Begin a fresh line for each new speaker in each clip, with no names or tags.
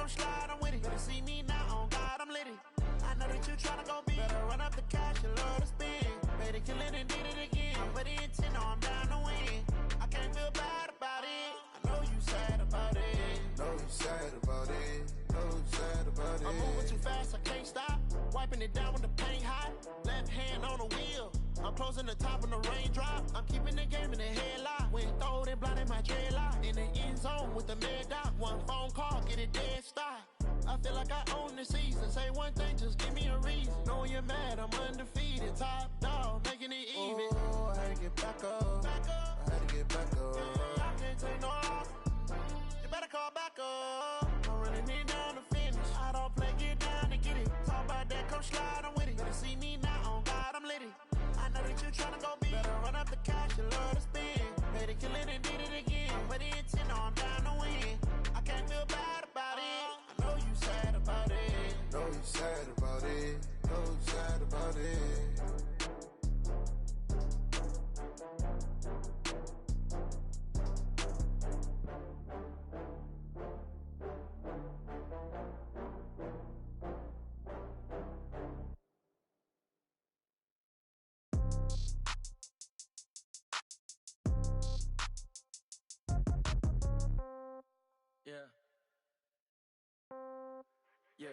come slide, I'm with it. Better see me now, on God, I'm litty. I know that you tryna go big. Better run up the cash, you love to spend. Better kill it and did it again. I put it in 10, no, I'm down to win. I can't feel bad about it. I know you sad about it.
Know you sad about it. Know you sad about it.
I'm moving too fast, I can't stop. Wiping it down with the paint hot. Left hand on the wheel. I'm closing the top of the raindrop. I'm keeping the game in the headlock. When throwed and blinded my dreadlock. In the end zone with the mad dot. One phone call, get it dead stop. I feel like I own the season. Say one thing, just give me a reason. Knowing you're mad, I'm undefeated. Top dog, making it even.
Oh, I had to get back up. I had to get back up.
I can't take no loss. You better call back up. I'm running it down to finish. I don't play, get down to get it. Talk about that, come slide, I'm with it. Better see me now, on God, I'm litty. I know that you tryna go big. Better run up the cash, you love to spend. Better kill it and did it again. Put it in 10, no, I'm down to win. I can't feel bad about it. I know you sad about it.
Know you sad about it. Know you sad about it.
Yeah. Yeah.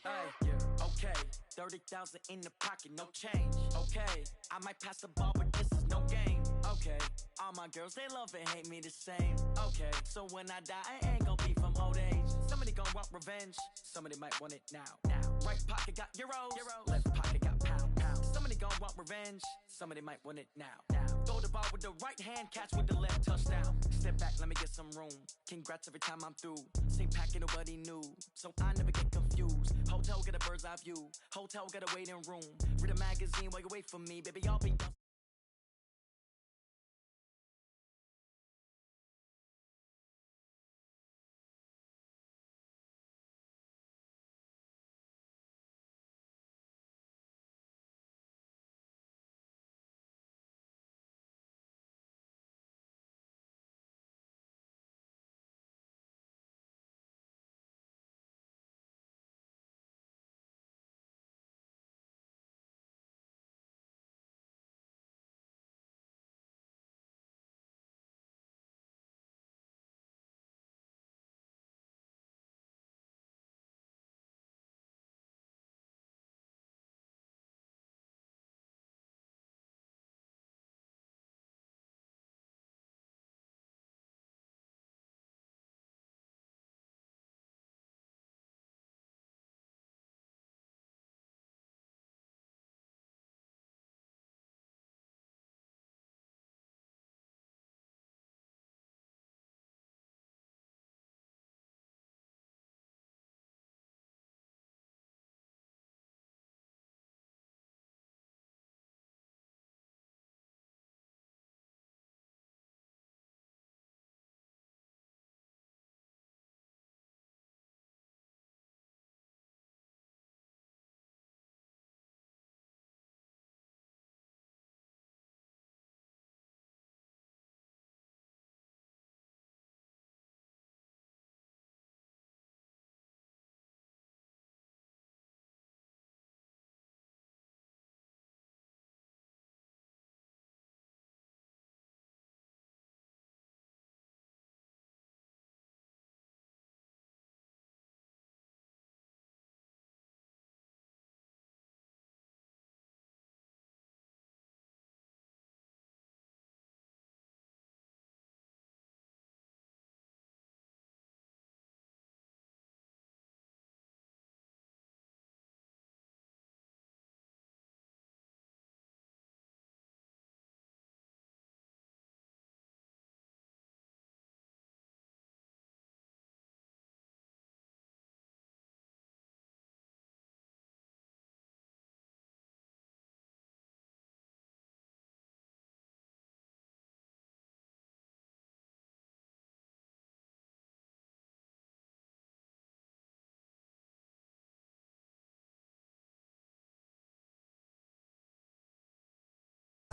Hey, yeah. Okay. 30,000 in the pocket, no change. Okay. I might pass the ball, but this is no game. Okay. All my girls, they love and hate me the same. Okay. So when I die, I ain't gon' be from old age. Somebody gon' want revenge. Somebody might want it now. Right pocket got euros. Left pocket got pound. Somebody gon' want revenge. Somebody might want it now. Throw the ball with the right hand, catch with the left, touchdown. Step back, let me get some room. Congrats every time I'm through. Same packet, nobody knew. So I never get confused. Hotel get a bird's eye view. Hotel get a waiting room. Read a magazine while you wait for me. Baby, I'll be done.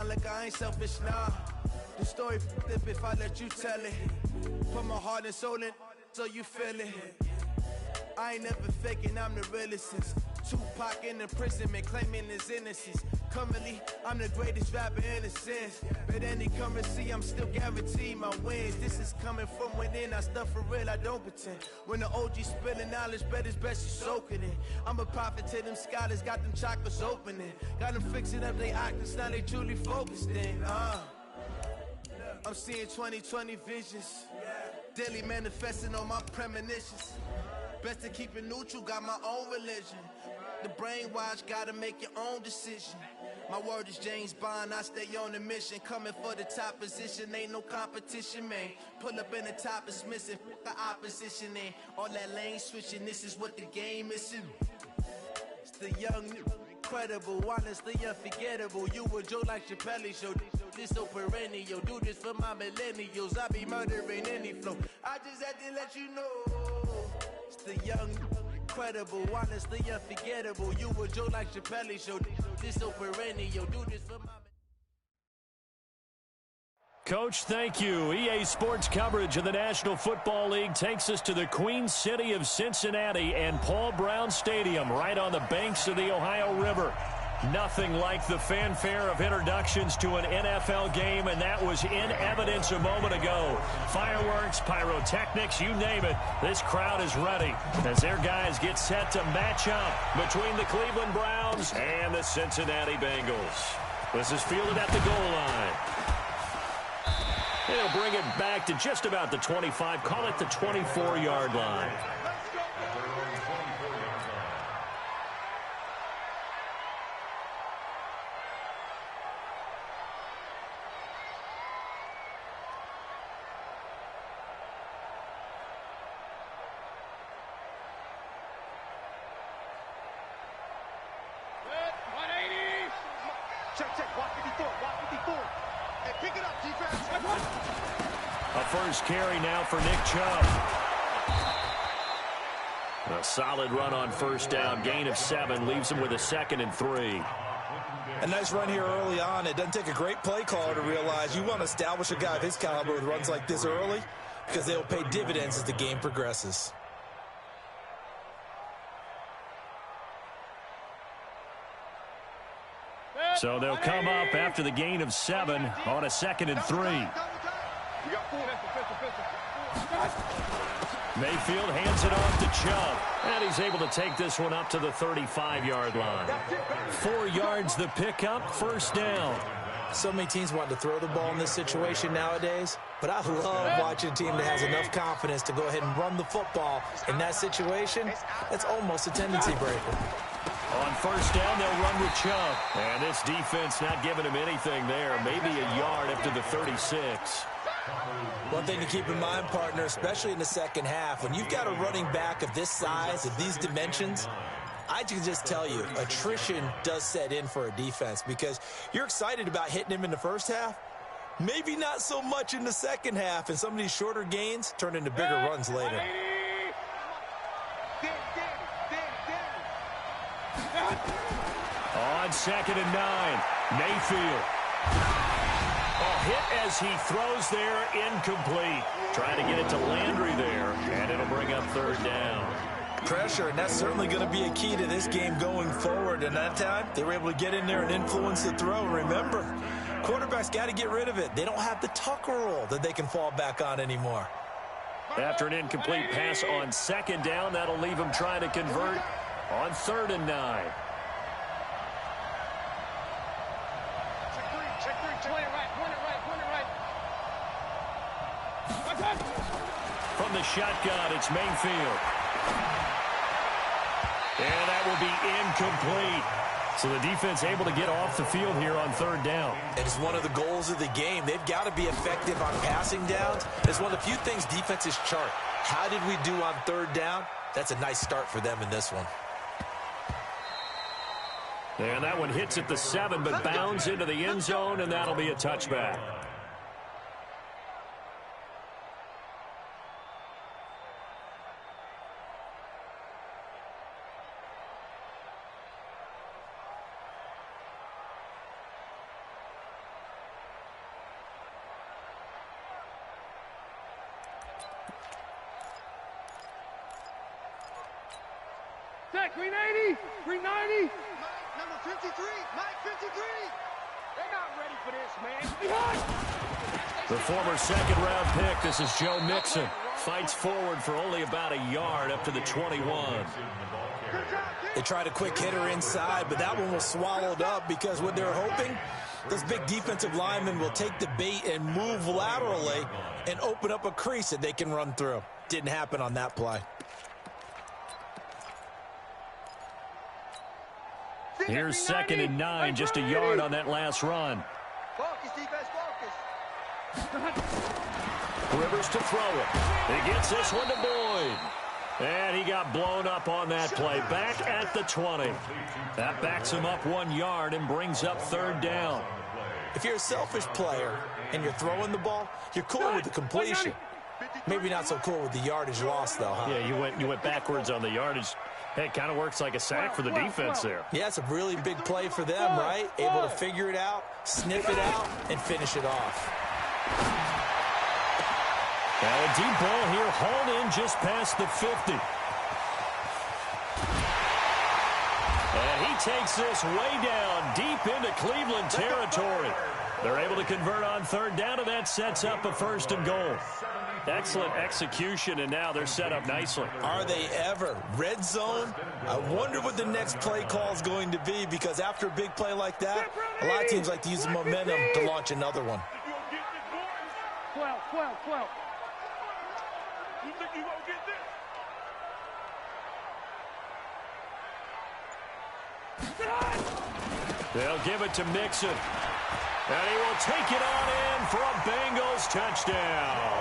Like I ain't selfish, nah. The story f***ed up if I let you tell it. Put my heart and soul in so you feel it. I ain't never faking, I'm the realest since Tupac in imprisonment, claiming his innocence. Currently, I'm the greatest rapper in a sense. But any currency, I'm still guaranteed my wins. This is coming from within, I stuff for real, I don't pretend. When the OG spilling knowledge, bet it's best you soak it in. I'm a prophet to them scholars, got them chakras opening. Got them fixing up they octaves, now they truly focused in. I'm seeing 2020 visions. Daily manifesting on my premonitions. Best to keep it neutral, got my own religion. The brainwash, gotta make your own decision. My word is James Bond, I stay on a mission. Coming for the top position, ain't no competition, man. Pull up in the top is missing, the opposition in. All that lane switching, this is what the game is. It's the young, incredible, honestly unforgettable. You a joke like Chappelle show. This so perennial, do this for my millennials. I be murdering any flow. I just had to let you know. It's the young, incredible, honestly unforgettable. You a joke like Chappelle show. This so perennial, do this for my.
Coach, thank you. EA Sports coverage of the National Football League takes us to the Queen City of Cincinnati and Paul Brown Stadium right on the banks of the Ohio River. Nothing like the fanfare of introductions to an NFL game, and that was in evidence a moment ago. Fireworks, pyrotechnics, you name it. This crowd is ready as their guys get set to match up between the Cleveland Browns and the Cincinnati Bengals. This is fielded at the goal line. They'll bring it back to just about the 25, call it the 24-yard line. A first carry now for Nick Chubb. A solid run on first down. Gain of 7 leaves him with a 2nd and 3.
A nice run here early on. It doesn't take a great play caller to realize you want to establish a guy of his caliber with runs like this early because they'll pay dividends as the game progresses.
So they'll come up after the gain of 7 on a 2nd and 3. Mayfield hands it off to Chubb, and he's able to take this one up to the 35-yard line. 4 yards the pickup, first down.
So many teams want to throw the ball in this situation nowadays, but I love watching a team that has enough confidence to go ahead and run the football. In that situation, that's almost a tendency breaker.
On first down, they'll run with Chubb. And this defense not giving him anything there. Maybe a yard up to the 36.
One thing to keep in mind, partner, especially in the second half, when you've got a running back of this size, of these dimensions, I can just tell you, attrition does set in for a defense because you're excited about hitting him in the first half. Maybe not so much in the second half, and some of these shorter gains turn into bigger runs later.
On 2nd and 9, Mayfield. Hit as he throws there, incomplete. Trying to get it to Landry there, and it'll bring up 3rd down.
Pressure, and that's certainly going to be a key to this game going forward. And that time, they were able to get in there and influence the throw. Remember, quarterbacks got to get rid of it. They don't have the Tucker rule that they can fall back on anymore.
After an incomplete pass on 2nd down, that'll leave him trying to convert on 3rd and 9. From the shotgun, it's Mayfield. And that will be incomplete. So the defense able to get off the field here on 3rd down.
It is one of the goals of the game. They've got to be effective on passing downs. It's one of the few things defenses chart. How did we do on 3rd down? That's a nice start for them in this one.
And that one hits at the 7, but bounds into the end zone, and that'll be a touchback.
Check, green 80, green 90. Number 53, Mike 53. They're not ready for this, man.
The former second-round pick, this is Joe Mixon, fights forward for only about a yard up to the 21.
They tried a quick hitter inside, but that one was swallowed up because what they're hoping, those big defensive linemen will take the bait and move laterally and open up a crease that they can run through. Didn't happen on that play.
Here's 2nd and 9, just a yard on that last run.
Focus, defense, focus.
Rivers to throw it. He gets this one to Boyd. And he got blown up on that play. Back at the 20. That backs him up 1 yard and brings up 3rd down.
If you're a selfish player and you're throwing the ball, you're cool with the completion. Maybe not so cool with the yardage loss, though, huh?
Yeah, you went backwards on the yardage. Hey, it kind of works like a sack for the defense there.
Yeah, it's a really big play for them, right? Able to figure it out, sniff it out, and finish it off.
Now a deep ball here, hauled in just past the 50. And he takes this way down, deep into Cleveland territory. They're able to convert on 3rd down, and that sets up a 1st and goal. Excellent execution, and now they're set up nicely.
Are they ever? Red zone? I wonder what the next play call is going to be, because after a big play like that, a lot of teams like to use the momentum to launch another one.
12. You think you gonna get this?
They'll give it to Mixon. And he will take it on in for a Bengals touchdown.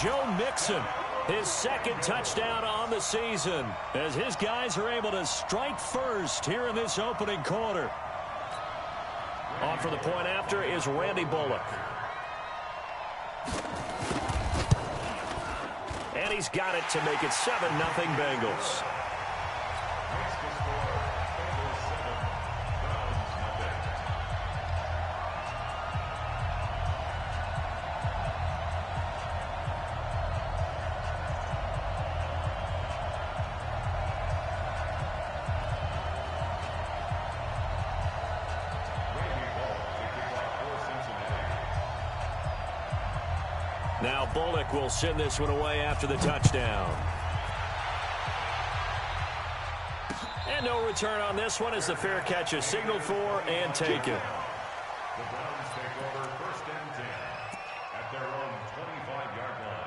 Joe Mixon, his 2nd touchdown on the season, as his guys are able to strike first here in this opening quarter. On for the point after is Randy Bullock. And he's got it to make it 7-0 Bengals. Now Bullock will send this one away after the touchdown. And no return on this one as the fair catch is signaled for and taken.
The Browns take over 1st and 10 at their own 25-yard line.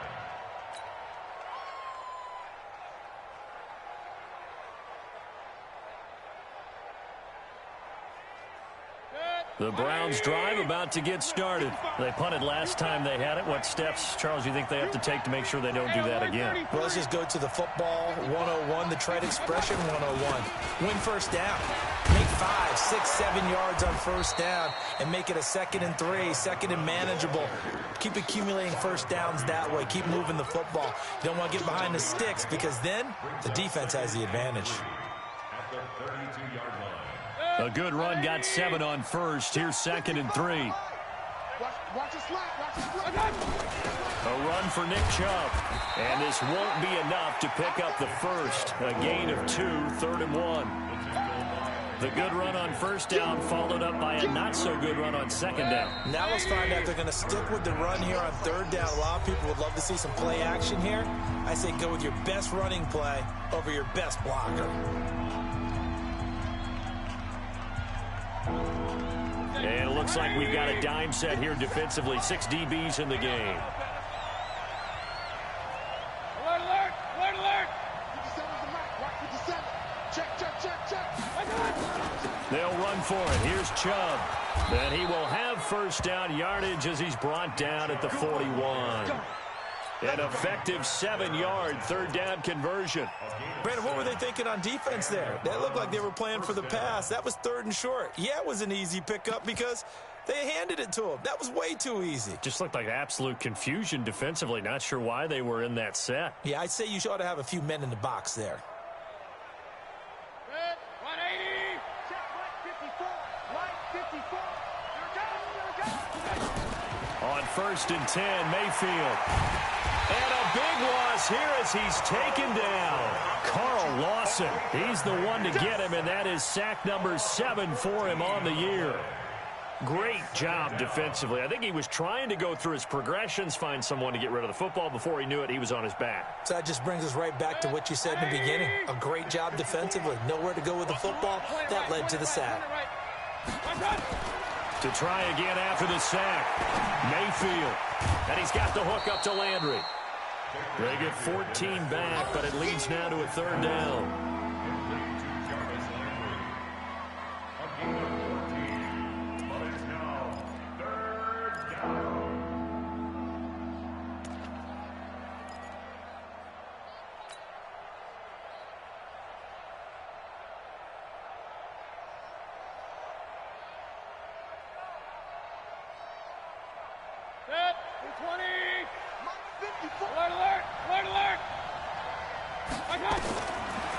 The Browns drive about to get started. They punted last time they had it. What steps, Charles, you think they have to take to make sure they don't do that again?
Well, let's just go to the football 101, the trade expression 101. Win 1st down. Make 5, 6, 7 yards on 1st down and make it a 2nd and 3, 2nd and manageable. Keep accumulating 1st downs that way. Keep moving the football. You don't want to get behind the sticks because then the defense has the advantage.
At the 32-yard line.
A good run, got 7 on 1st. Here's 2nd and 3.
Watch the slot, watch the slot.
A run for Nick Chubb. And this won't be enough to pick up the 1st. A gain of 2, 3rd and 1. The good run on 1st down followed up by a not-so-good run on 2nd down.
Now let's find out if they're going to stick with the run here on 3rd down. A lot of people would love to see some play action here. I say go with your best running play over your best blocker.
And it looks like we've got a dime set here defensively. 6 DBs in the game.
Alert, alert, alert, alert. 57's the mark, watch 57. Check.
They'll run for it. Here's Chubb. And he will have 1st down yardage as he's brought down at the 41. An effective 7-yard 3rd down conversion.
Brandon, what were they thinking on defense there? That looked like they were playing for the pass. That was 3rd and short. Yeah, it was an easy pickup because they handed it to him. That was way too easy.
Just looked like absolute confusion defensively. Not sure why they were in that set.
Yeah, I'd say you ought to have a few men in the box there.
180. Check, right 54. Here it goes.
On 1st and 10, Mayfield. And a big loss here as he's taken down. Carl Lawson, he's the one to get him, and that is sack number 7 for him on the year. Great job defensively. I think he was trying to go through his progressions, find someone to get rid of the football. Before he knew it, he was on his back.
So that just brings us right back to what you said in the beginning. A great job defensively. Nowhere to go with the football. That led to the sack.
To try again after the sack, Mayfield. And he's got the hook up to Landry. They get 14 back, but it leads now to a 3rd down.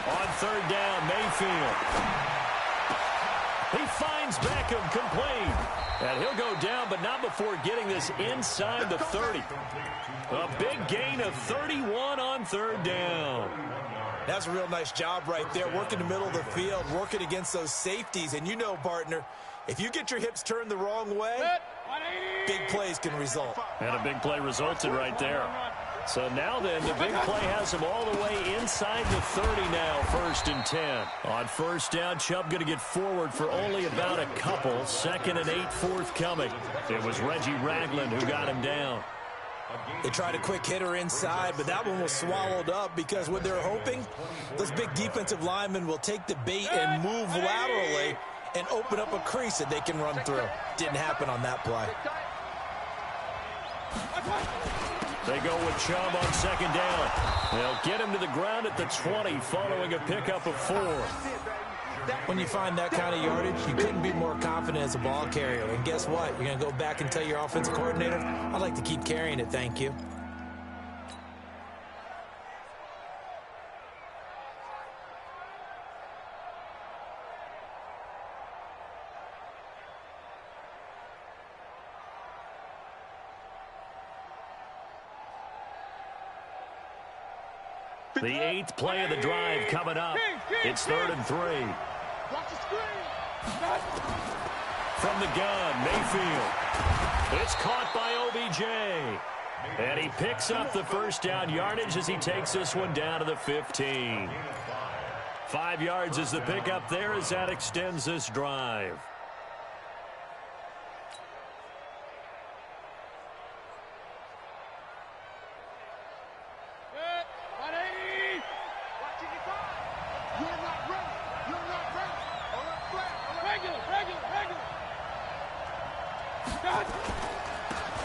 On 3rd down, Mayfield. He finds Beckham complete. And he'll go down, but not before getting this inside the 30. A big gain of 31 on 3rd down.
That's a real nice job right there, working the middle of the field, working against those safeties. And you know, partner, if you get your hips turned the wrong way, big plays can result.
And a big play resulted right there. So now then, the big play has him all the way inside the 30 now, 1st and 10. On 1st down, Chubb going to get forward for only about a couple. 2nd and 8 forthcoming. It was Reggie Ragland who got him down.
They tried a quick hitter inside, but that one was swallowed up because what they're hoping, those big defensive linemen will take the bait and move laterally and open up a crease that they can run through. Didn't happen on that play.
They go with Chubb on 2nd down. They'll get him to the ground at the 20 following a pickup of 4.
When you find that kind of yardage, you couldn't be more confident as a ball carrier. And guess what? You're going to go back and tell your offensive coordinator, I'd like to keep carrying it, thank you.
The 8th play of the drive coming up. It's 3rd and 3. From the gun, Mayfield. It's caught by OBJ. And he picks up the 1st down yardage as he takes this one down to the 15. 5 yards is the pickup there as that extends this drive.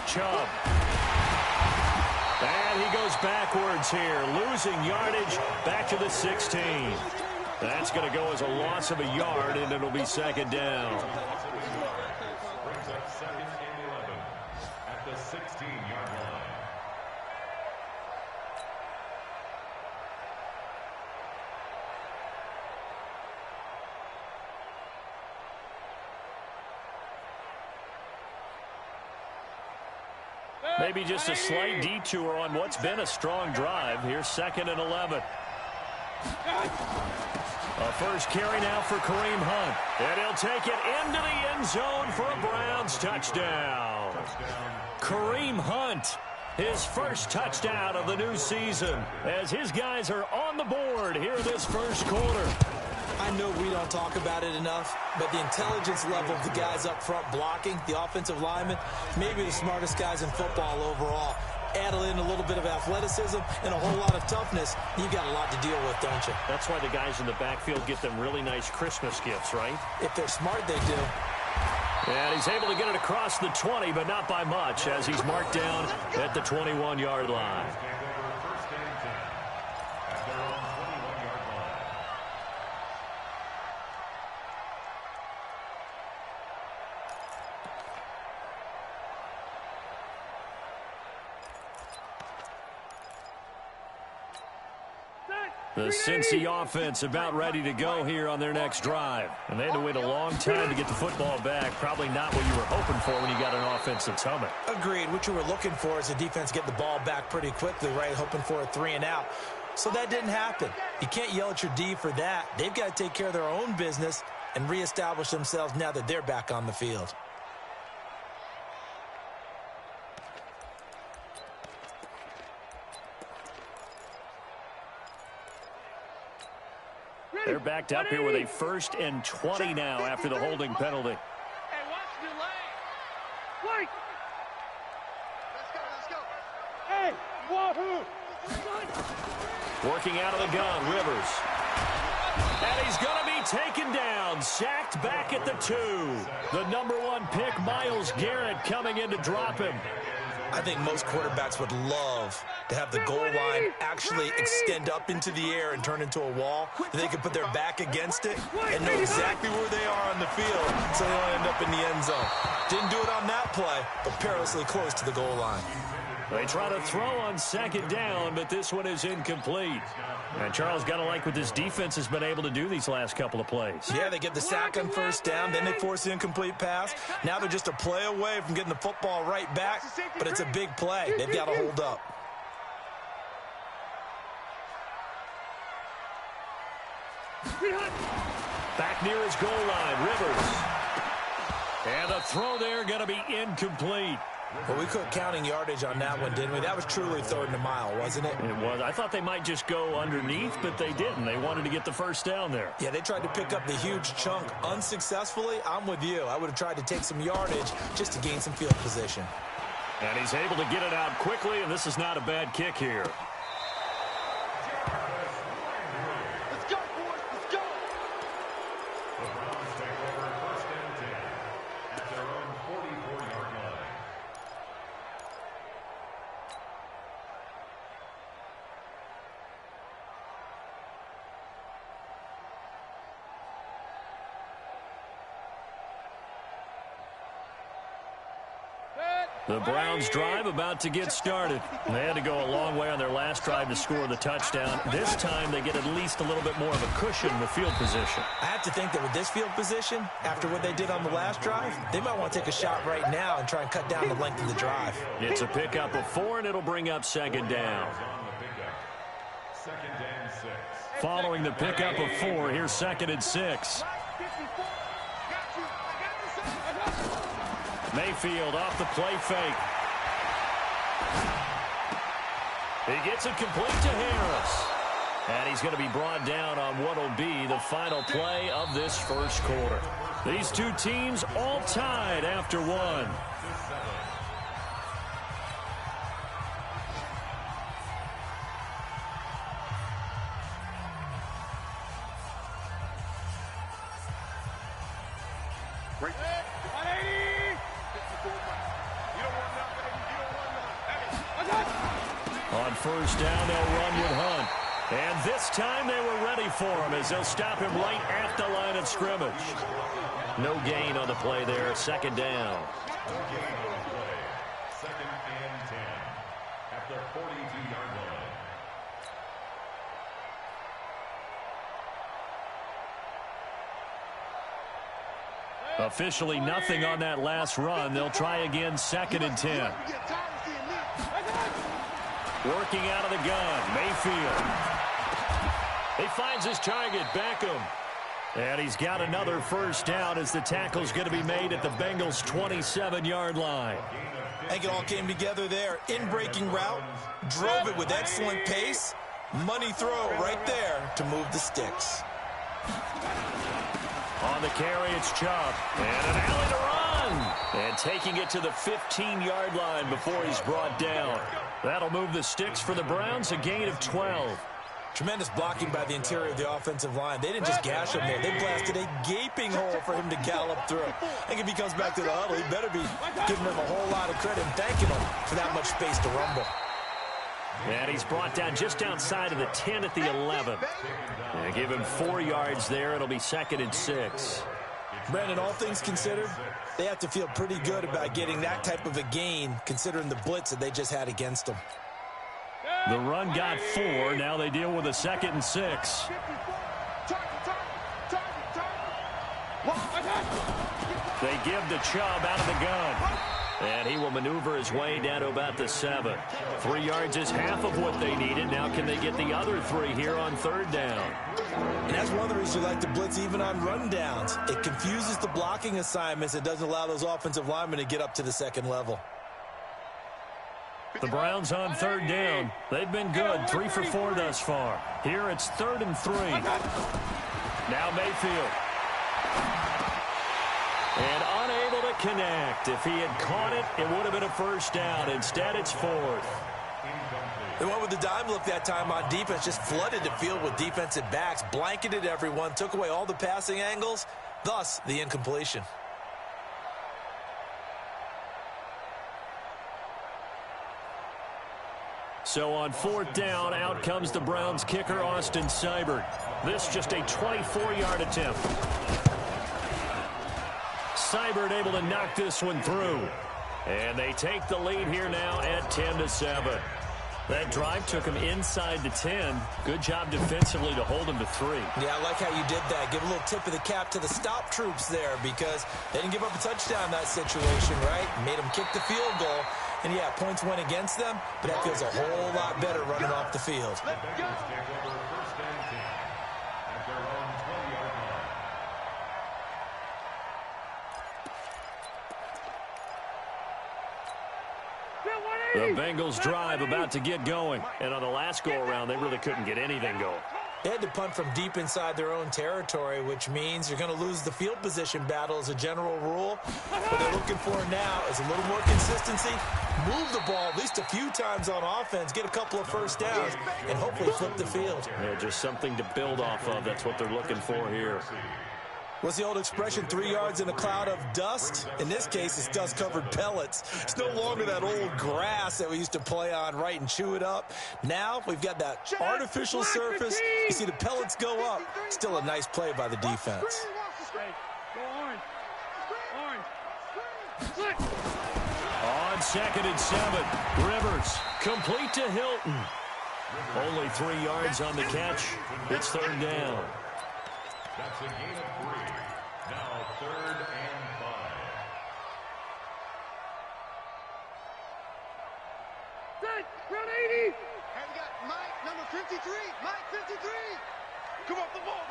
Chubb. And he goes backwards here, losing yardage back to the 16. That's going to go as a loss of a yard, and it'll be 2nd down.
Brings up 2nd and 11 at the 16-yard line.
Maybe just a slight detour on what's been a strong drive. Here's 2nd and 11. A first carry now for Kareem Hunt. And he'll take it into the end zone for a Browns touchdown. Kareem Hunt, his first touchdown of the new season, as his guys are on the board here this first quarter.
I know we don't talk about it enough, but the intelligence level of the guys up front blocking, the offensive linemen, maybe the smartest guys in football overall. Add in a little bit of athleticism and a whole lot of toughness, you've got a lot to deal with, don't you?
That's why the guys in the backfield get them really nice Christmas gifts, right?
If they're smart, they do.
And he's able to get it across the 20, but not by much, as he's marked down at the 21-yard line. The Cincy offense about ready to go here on their next drive. And they had to wait a long time to get the football back. Probably not what you were hoping for when you got an offense that's humming.
Agreed. What you were looking for is the defense get the ball back pretty quickly, right? Hoping for a 3 and out. So that didn't happen. You can't yell at your D for that. They've got to take care of their own business and reestablish themselves now that they're back on the field.
They're backed up here with a 1st and 20 now after the holding penalty.
Hey, watch the lane. Wait. Let's go. Hey, wahoo.
Working out of the gun, Rivers. And he's going to be taken down, sacked back at the 2. The #1 pick, Myles Garrett, coming in to drop him.
I think most quarterbacks would love to have the goal line actually extend up into the air and turn into a wall. They can put their back against it and know exactly where they are on the field so they don't end up in the end zone. Didn't do it on that play, but perilously close to the goal line.
They try to throw on 2nd down, but this one is incomplete. And Charles, got to like what this defense has been able to do these last couple of plays.
Yeah, they get the sack on 1st down, then they force the incomplete pass. Now they're just a play away from getting the football right back, but it's a big play. They've got to hold up.
Back near his goal line, Rivers. And the throw there going to be incomplete.
Well, we quit counting yardage on that one, didn't we? That was truly 3rd and a mile, wasn't it?
It was. I thought they might just go underneath, but they didn't. They wanted to get the 1st down there.
Yeah, they tried to pick up the huge chunk unsuccessfully. I'm with you. I would have tried to take some yardage just to gain some field position.
And he's able to get it out quickly, and this is not a bad kick here.
Let's go, boys. Let's go.
The Browns take over 1st and 10 at their own 44-yard line.
The Browns drive about to get started. They had to go a long way on their last drive to score the touchdown. This time they get at least a little bit more of a cushion with field position.
I have to think that with this field position, after what they did on the last drive, they might want to take a shot right now and try and cut down the length of the drive.
It's a pickup of 4, and it'll bring up 2nd down.
2nd and 6.
Following the pickup of 4, here's 2nd and 6. Mayfield off the play fake. He gets it complete to Harris. And he's going to be brought down on what will be the final play of this 1st quarter. These two teams all tied after 1. On 1st down, they'll run with Hunt. And this time they were ready for him as they'll stop him right at the line of scrimmage. No gain on the play there, 2nd down.
No gain on the play. 2nd and 10 at their 42-yard line.
Officially nothing on that last run. They'll try again, 2nd and 10. Working out of the gun, Mayfield. He finds his target, Beckham. And he's got another 1st down as the tackle's going to be made at the Bengals' 27-yard line.
I think it all came together there. In-breaking route, drove it with excellent pace. Money throw right there to move the sticks.
On the carry, it's Chubb. And an alley to run. And taking it to the 15-yard line before he's brought down. That'll move the sticks for the Browns, a gain of 12.
Tremendous blocking by the interior of the offensive line. They didn't just gash him there. They blasted a gaping hole for him to gallop through. I think if he comes back to the huddle, he better be giving them a whole lot of credit and thanking them for that much space to rumble.
And he's brought down just outside of the 10 at the 11. And give him 4 yards there. It'll be 2nd and 6.
Brandon, all things considered, they have to feel pretty good about getting that type of a gain considering the blitz that they just had against them.
The run got 4. Now they deal with a 2nd and 6. They give to Chubb out of the gun. And he will maneuver his way down to about the 7. 3 yards is half of what they needed. Now can they get the other 3 here on 3rd down?
And that's one of the reasons you like to blitz even on run downs. It confuses the blocking assignments. It doesn't allow those offensive linemen to get up to the 2nd level.
The Browns on 3rd down. They've been good, 3 for 4 thus far. Here it's 3rd and 3. Now Mayfield. And unable to connect. If he had caught it, it would have been a 1st down. Instead, it's 4th.
They went with the dime look that time on defense, just flooded the field with defensive backs, blanketed everyone, took away all the passing angles, thus the incompletion.
So on 4th down, out comes the Browns kicker, Austin Seibert. This just a 24-yard attempt. Seibert able to knock this one through. And they take the lead here now at 10-7. That drive took him inside the 10. Good job defensively to hold him to 3.
Yeah, I like how you did that. Give a little tip of the cap to the stop troops there because they didn't give up a touchdown in that situation, right? Made them kick the field goal. And, yeah, points went against them, but that feels a whole lot better running off the field.
The Bengals drive about to get going. And on the last go-around, they really couldn't get anything going.
They had to punt from deep inside their own territory, which means you're going to lose the field position battle as a general rule. What they're looking for now is a little more consistency, move the ball at least a few times on offense, get a couple of 1st downs, and hopefully flip the field.
Yeah, just something to build off of. That's what they're looking for here.
What's the old expression, 3 yards in a cloud of dust? In this case, it's dust-covered pellets. It's no longer that old grass that we used to play on, right, and chew it up. Now we've got that artificial surface. You see the pellets go up. Still a nice play by the defense.
On 2nd and 7, Rivers complete to Hilton. Only 3 yards on the catch. It's 3rd down.
That's a gain of 3. Now 3rd and 5.
Set, run 80. And we got Mike, number 53. Mike, 53. Come off the ball,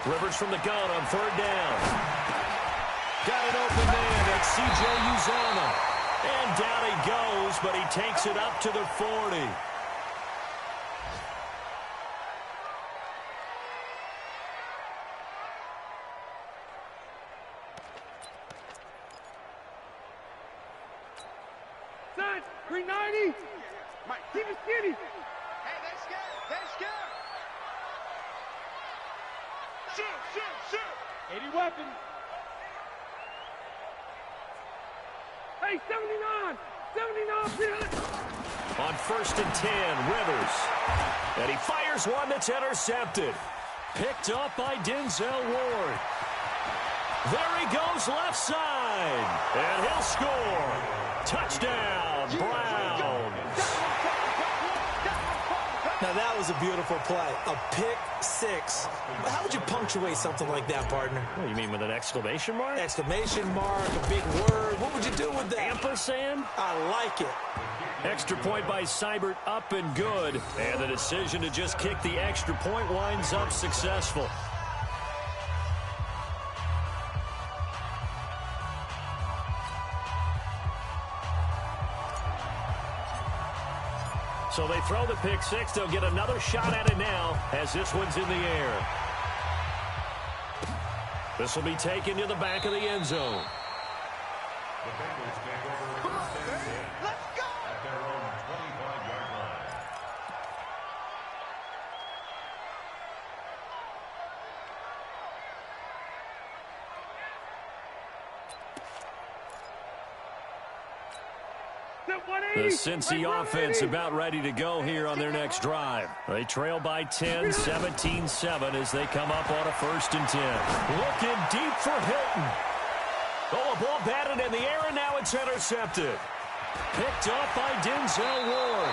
Rivers from the gun on 3rd down. Got an open man. That's C.J. Uzomah. And down he goes, but he takes it up to the 40.
Set, 390. Mike, keep it skinny. Hey, they're scared. They're scared. Shoot. 80 weapons. Hey, 79. 79.
On 1st and 10, Rivers. And he fires one that's intercepted. Picked up by Denzel Ward. There he goes left side. And he'll score. Touchdown, Browns.
Now, that was a beautiful play. A pick 6. How would you punctuate something like that, partner?
What, you mean with an exclamation mark?
Exclamation mark, a big word. What would you do with that?
Ampersand?
I like it.
Extra point by Seibert, up and good. And the decision to just kick the extra point winds up successful. So they throw the pick 6. They'll get another shot at it now as this one's in the air. This will be taken to the back of the end zone.
The Bengals take over 1st and 10 at their own 25-yard line.
The Cincy offense about ready to go here on their next drive. They trail by 10, 17-7 as they come up on a 1st and 10. Looking deep for Hilton. Oh, a ball batted in the air, and now it's it's intercepted. Picked off by Denzel Ward.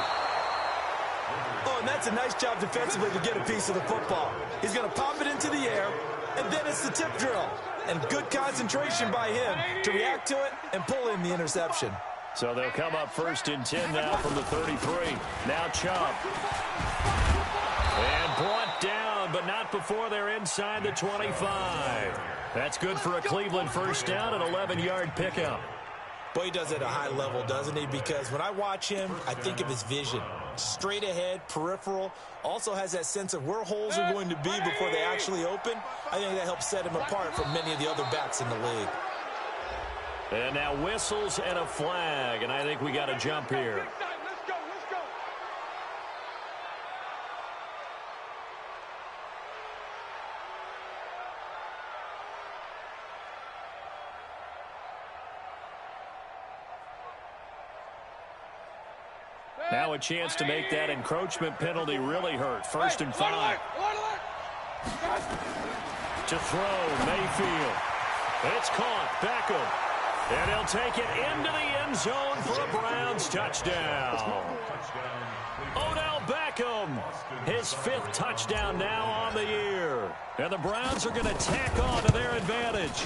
Oh, and that's a nice job defensively to get a piece of the football. He's going to pop it into the air, and then it's the tip drill. And good concentration by him to react to it and pull in the interception.
So they'll come up 1st and 10 now from the 33. Now Chubb. And brought down, but not before they're inside the 25. That's good for a Cleveland first down, an 11-yard pickup.
Boy, he does it at a high level, doesn't he? Because when I watch him, I think of his vision. Straight ahead, peripheral. Also has that sense of where holes are going to be before they actually open. I think that helps set him apart from many of the other backs in the league.
And now whistles and a flag, and I think we got a jump here.
Let's go, let's go.
Now a chance to make that encroachment penalty really hurt. 1st and 5. To throw, Mayfield. It's caught. Beckham. And he'll take it into the end zone for a Browns touchdown. Odell Beckham, his 5th touchdown now on the year. And the Browns are going to tack on to their advantage.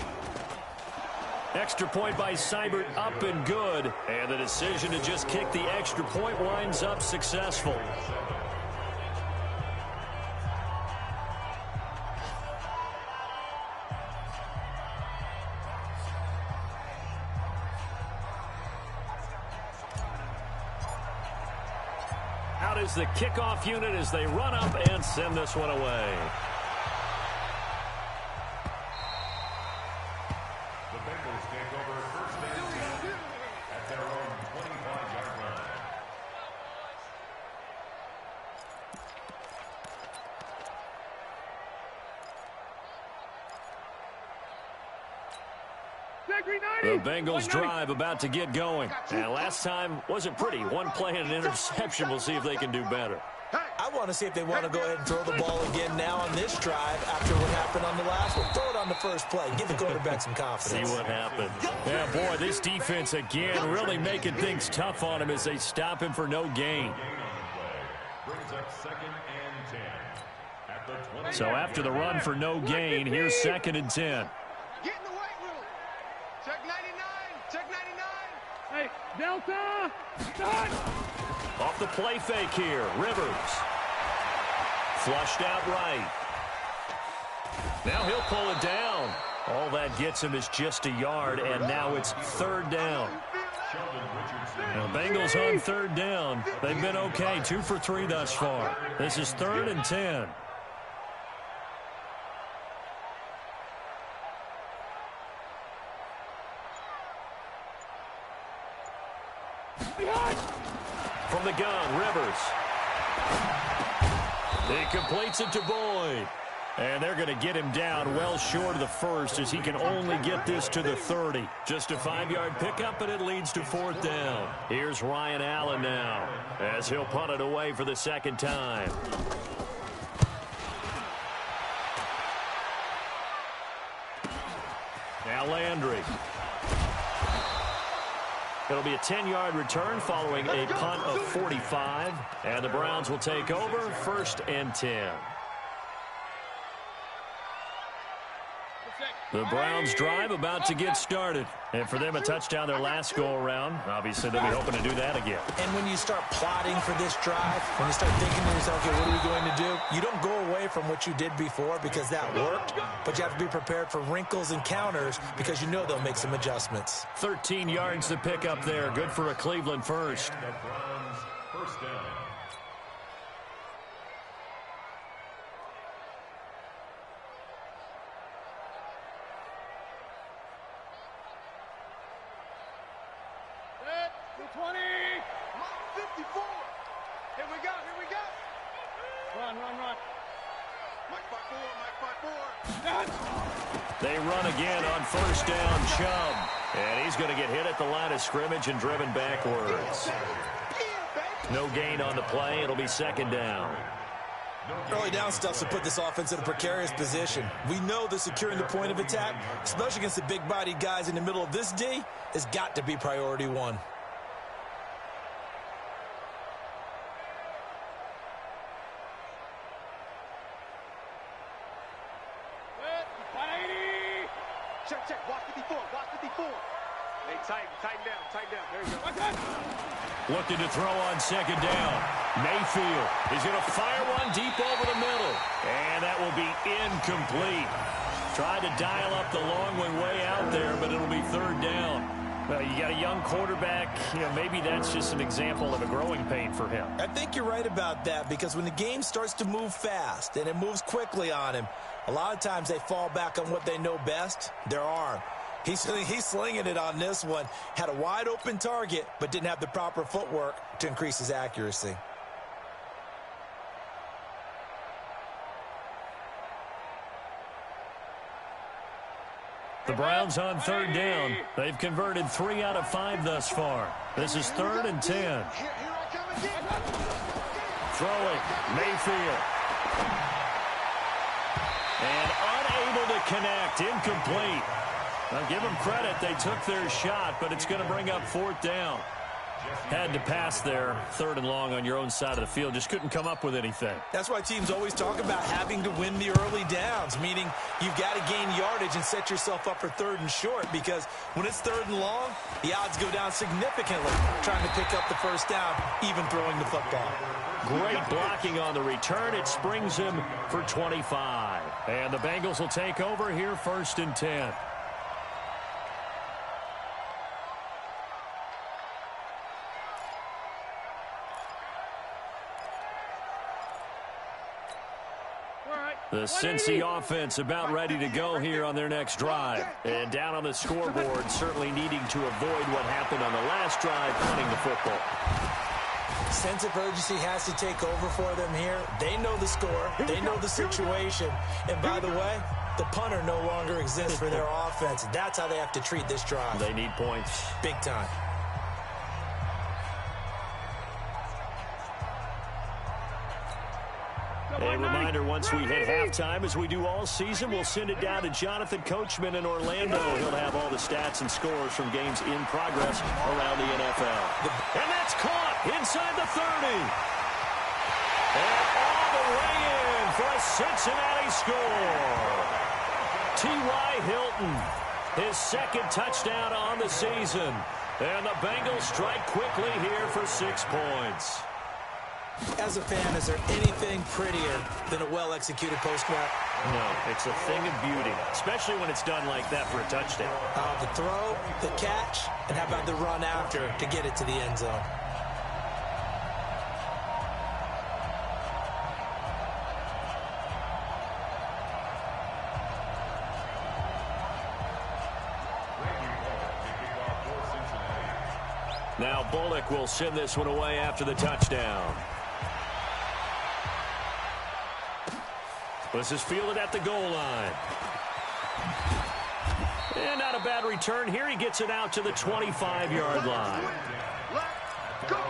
Extra point by Seibert up and good. And the decision to just kick the extra point winds up successful. Out is the kickoff unit as they run up and send this one away.
The Bengals take over 1st and 10 at their own 25-yard line.
The Bengals drive about to get going. And last time wasn't pretty. One play and an interception. We'll see if they can do better.
I want to see if they want to go ahead and throw the ball again now on this drive after what happened on the last one. Throw it on the first play. Give the quarterback some confidence.
See what happens. Yeah, boy, this defense again really making things tough on him as they stop him for no gain.
Brings up 2nd and 10 at the 20.
So after the run for no gain, here's 2nd and 10.
Get in the weight room. Check 99. Check 99. Hey, Delta. Start.
Off the play fake here, Rivers. Flushed out right. Now he'll pull it down. All that gets him is just a yard, and now it's 3rd down. Now Bengals on 3rd down. They've been okay, 2 for 3 thus far. This is 3rd and 10. From the gun, Rivers. He completes it to Boyd. And they're going to get him down well short of the 1st as he can only get this to the 30. Just a 5-yard pickup, and it leads to 4th down. Here's Ryan Allen now as he'll punt it away for the 2nd time. Now Landry. It'll be a 10-yard return following a punt of 45. And the Browns will take over 1st and 10. The Browns drive about to get started. And for them, a touchdown their last go-around. Obviously, they'll be hoping to do that again.
And when you start plotting for this drive, when you start thinking to yourself, okay, what are we going to do? You don't go away from what you did before because that worked, but you have to be prepared for wrinkles and counters because you know they'll make some adjustments.
13 yards to pick up there. Good for a Cleveland first.
The Browns 1st down.
The 20. 54. Here we go. Here we go. Run, run, run. Mike 5-4. Mike 5-4.
They run again on 1st down, Chubb. And he's going to get hit at the line of scrimmage and driven backwards. No gain on the play. It'll be 2nd down.
Early down stuff to put this offense in a precarious position. We know that securing the point of attack, especially against the big-bodied guys in the middle of this D, has got to be priority one.
Check, check. Watch 54. Watch 54. Hey, tighten down. There you go.
Looking to throw on second down. Mayfield is going to fire one deep over the middle. And that will be incomplete. Tried to dial up the long one way out there, but it'll be third down. Well, you got a young quarterback. Maybe that's just an example of a growing pain for him.
I think you're right about that, because when the game starts to move fast and it moves quickly on him, a lot of times they fall back on what they know best, their arm. He's slinging it on this one. Had a wide open target, but didn't have the proper footwork to increase his accuracy.
The Browns on third down. They've converted 3 out of 5 thus far. This is 3rd and 10. Throwing, Mayfield. And unable to connect, incomplete. Now give them credit, they took their shot, but it's going to bring up 4th down. Had to pass there, 3rd and long on your own side of the field. Just couldn't come up with anything.
That's why teams always talk about having to win the early downs, meaning you've got to gain yardage and set yourself up for 3rd and short, because when it's 3rd and long, the odds go down significantly trying to pick up the first down, even throwing the football.
Great blocking on the return. It springs him for 25. And the Bengals will take over here, 1st and 10. The Cincy offense about ready to go here on their next drive. And down on the scoreboard, certainly needing to avoid what happened on the last drive, punting the football.
Sense of urgency has to take over for them here. They know the score. They know the situation. And by the way, the punter no longer exists for their offense. That's how they have to treat this drive.
They need points.
Big time.
A reminder, once we hit halftime, as we do all season, we'll send it down to Jonathan Coachman in Orlando. He'll have all the stats and scores from games in progress around the NFL. And that's caught inside the 30. And all the way in for a Cincinnati score. T.Y. Hilton, his 2nd touchdown on the season. And the Bengals strike quickly here for 6 points.
As a fan, is there anything prettier than a well-executed post route?
No, it's a thing of beauty, especially when it's done like that for a touchdown.
The throw, the catch, and how about the run after to get it to the end zone?
Now Bullock will send this one away after the touchdown. This is fielded at the goal line. And not a bad return here. He gets it out to the 25-yard line.
Let's go.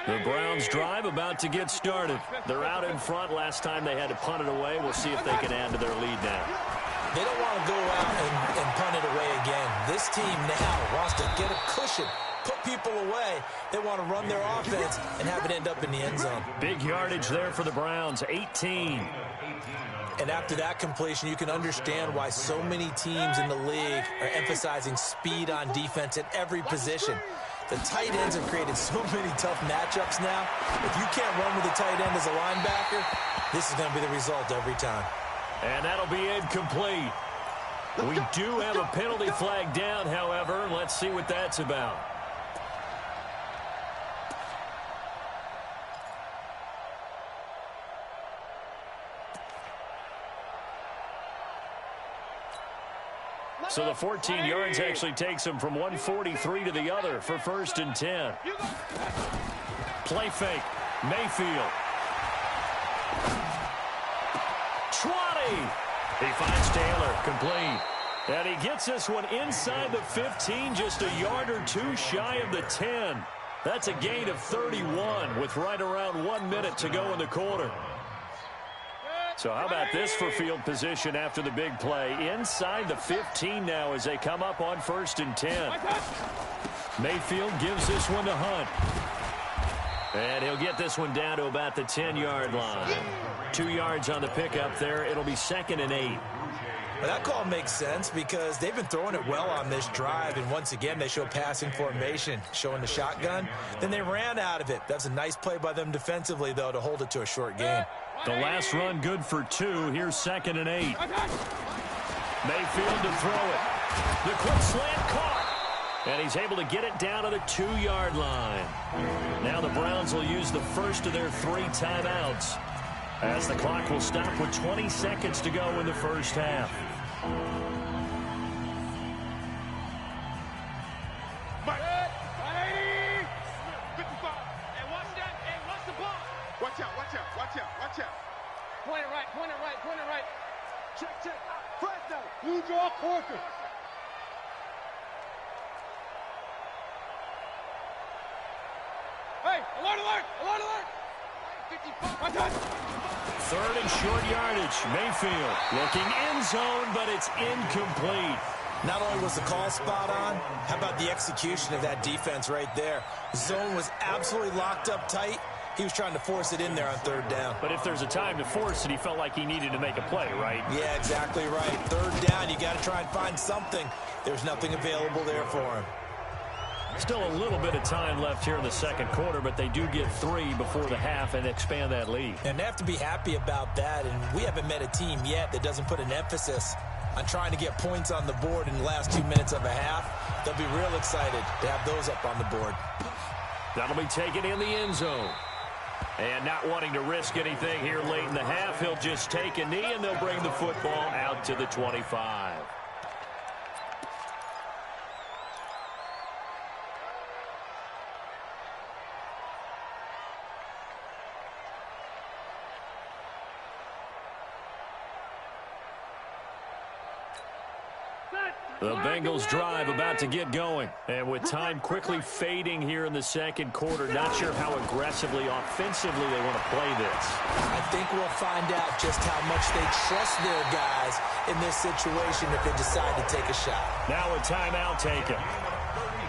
The Browns drive about to get started. They're out in front. Last time they had to punt it away. We'll see if they can add to their lead now.
They don't want to go out and punt it away again. This team now wants to get a cushion, put people away. They want to run their offense and have it end up in the end zone.
Big yardage there for the Browns, 18.
And after that completion, you can understand why so many teams in the league are emphasizing speed on defense at every position. The tight ends have created so many tough matchups now. If you can't run with a tight end as a linebacker, this is going to be the result every time.
And that'll be incomplete. We do have a penalty flag down, however. Let's see what that's about. So the 14 yards actually takes him from 143 to the other for 1st and 10. Play fake. Mayfield. 20. He finds Taylor. Complete. And he gets this one inside the 15, just a yard or two shy of the 10. That's a gain of 31 with right around 1 minute to go in the quarter. So how about this for field position after the big play? Inside the 15 now as they come up on 1st and 10. Mayfield gives this one to Hunt. And he'll get this one down to about the 10-yard line. 2 yards on the pickup there. It'll be 2nd and 8.
Well, that call makes sense because they've been throwing it well on this drive, and once again they show passing formation, showing the shotgun. Then they ran out of it. That's a nice play by them defensively, though, to hold it to a short gain.
The last run good for 2. Here's 2nd and 8. Mayfield to throw it. The quick slant caught. And he's able to get it down to the 2-yard line. Now the Browns will use the first of their 3 timeouts, as the clock will stop with 20 seconds to go in the first half.
Watch out, watch out, watch out, watch out. Point it right, point it right, point it right. Check, check. Fresno, you draw quarter. Hey, alert, alert, alert, alert. 55.
3rd and short yardage. Mayfield looking end zone, but it's incomplete.
Not only was the call spot on, how about the execution of that defense right there? Zone was absolutely locked up tight. He was trying to force it in there on 3rd down.
But if there's a time to force it, he felt like he needed to make a play, right?
Yeah, exactly right. 3rd down, you got to try and find something. There's nothing available there for him.
Still a little bit of time left here in the second quarter, but they do get 3 before the half and expand that lead.
And they have to be happy about that, and we haven't met a team yet that doesn't put an emphasis on trying to get points on the board in the last 2 minutes of a half. They'll be real excited to have those up on the board.
That'll be taken in the end zone. And not wanting to risk anything here late in the half, he'll just take a knee, and they'll bring the football out to the 25. The Bengals drive about to get going. And with time quickly fading here in the second quarter, not sure how aggressively, offensively they want to play this.
I think we'll find out just how much they trust their guys in this situation if they decide to take a shot.
Now a timeout taken.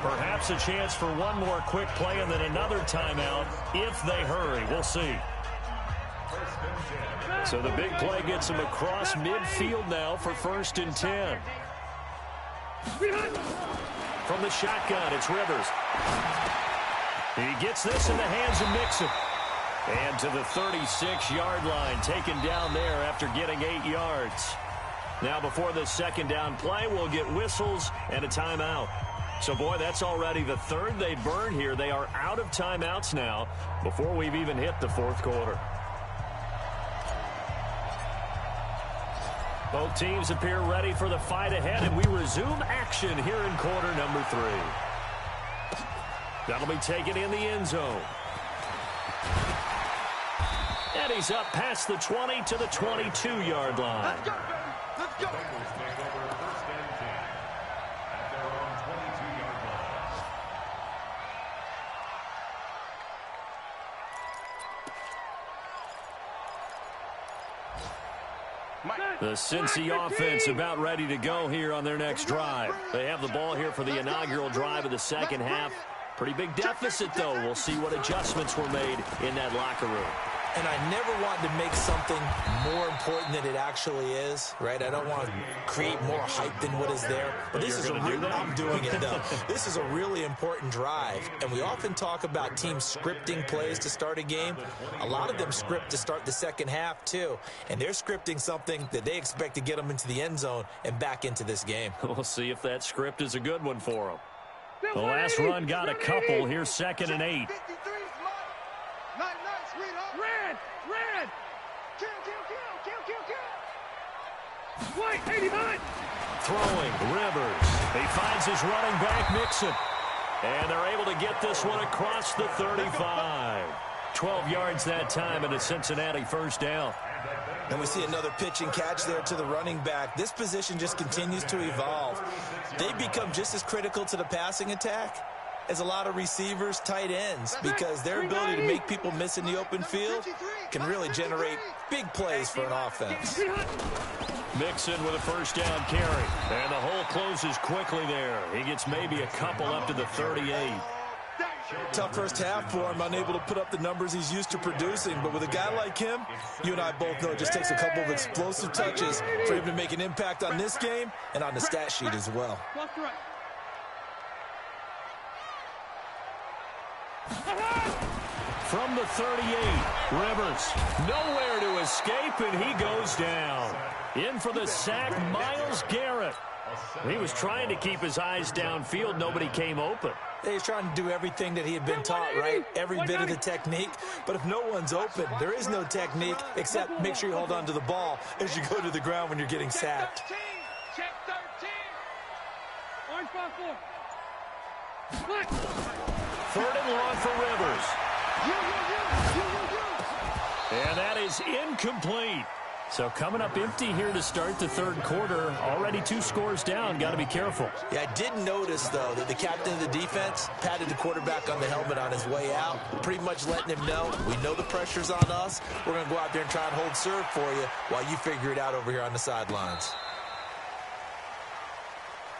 Perhaps a chance for one more quick play and then another timeout if they hurry. We'll see. So the big play gets them across midfield now for 1st and 10. From the shotgun, it's Rivers. He gets this in the hands of Mixon. And to the 36-yard line, taken down there after getting 8 yards. Now before the 2nd down play, we'll get whistles and a timeout. So, boy, that's already the 3rd they burn here. They are out of timeouts now before we've even hit the 4th quarter. Both teams appear ready for the fight ahead, and we resume action here in quarter number 3. That'll be taken in the end zone. And he's up past the 20 to the 22-yard line.
Let's go, baby. Let's go.
Bengals take over 1st and 10 at their own 22-yard line.
The Cincy offense about ready to go here on their next drive. They have the ball here for the inaugural drive of the second half. Pretty big deficit, though. We'll see what adjustments were made in that locker room.
And I never want to make something more important than it actually is, right? I don't want to create more hype than what is there. But this is I'm doing it, though. This is a really important drive. And we often talk about teams scripting plays to start a game. A lot of them script to start the second half, too. And they're scripting something that they expect to get them into the end zone and back into this game.
We'll see if that script is a good one for them. The last run got a couple. Here's 2nd and 8.
Red! Red! Kill, kill, kill, kill, kill, kill! White, 89!
Throwing, Rivers. He finds his running back, Mixon. And they're able to get this one across the 35. 12 yards that time, and a Cincinnati first down.
And we see another pitch and catch there to the running back. This position just continues to evolve. They become just as critical to the passing attack as a lot of receivers, tight ends, because their ability to make people miss in the open field can really generate big plays for an offense.
Mixon with a first down carry. And the hole closes quickly there. He gets maybe a couple up to the 38.
Tough first half for him, unable to put up the numbers he's used to producing. But with a guy like him, you and I both know it just takes a couple of explosive touches for him to make an impact on this game and on the stat sheet as well.
From the 38, Rivers nowhere to escape, and he goes down. In for the sack, Myles Garrett. He was trying to keep his eyes downfield. Nobody came open.
He's trying to do everything that he had been taught, right? Every bit of the technique. But if no one's open, there is no technique except make sure you hold on to the ball as you go to the ground when you're getting sacked.
Check 13. Orange ball 4.
Third and long for Rivers. And that is incomplete. So coming up empty here to start the third quarter. Already 2 scores down. Got to be careful.
Yeah, I did notice, though, that the captain of the defense patted the quarterback on the helmet on his way out, pretty much letting him know, we know the pressure's on us. We're going to go out there and try and hold serve for you while you figure it out over here on the sidelines.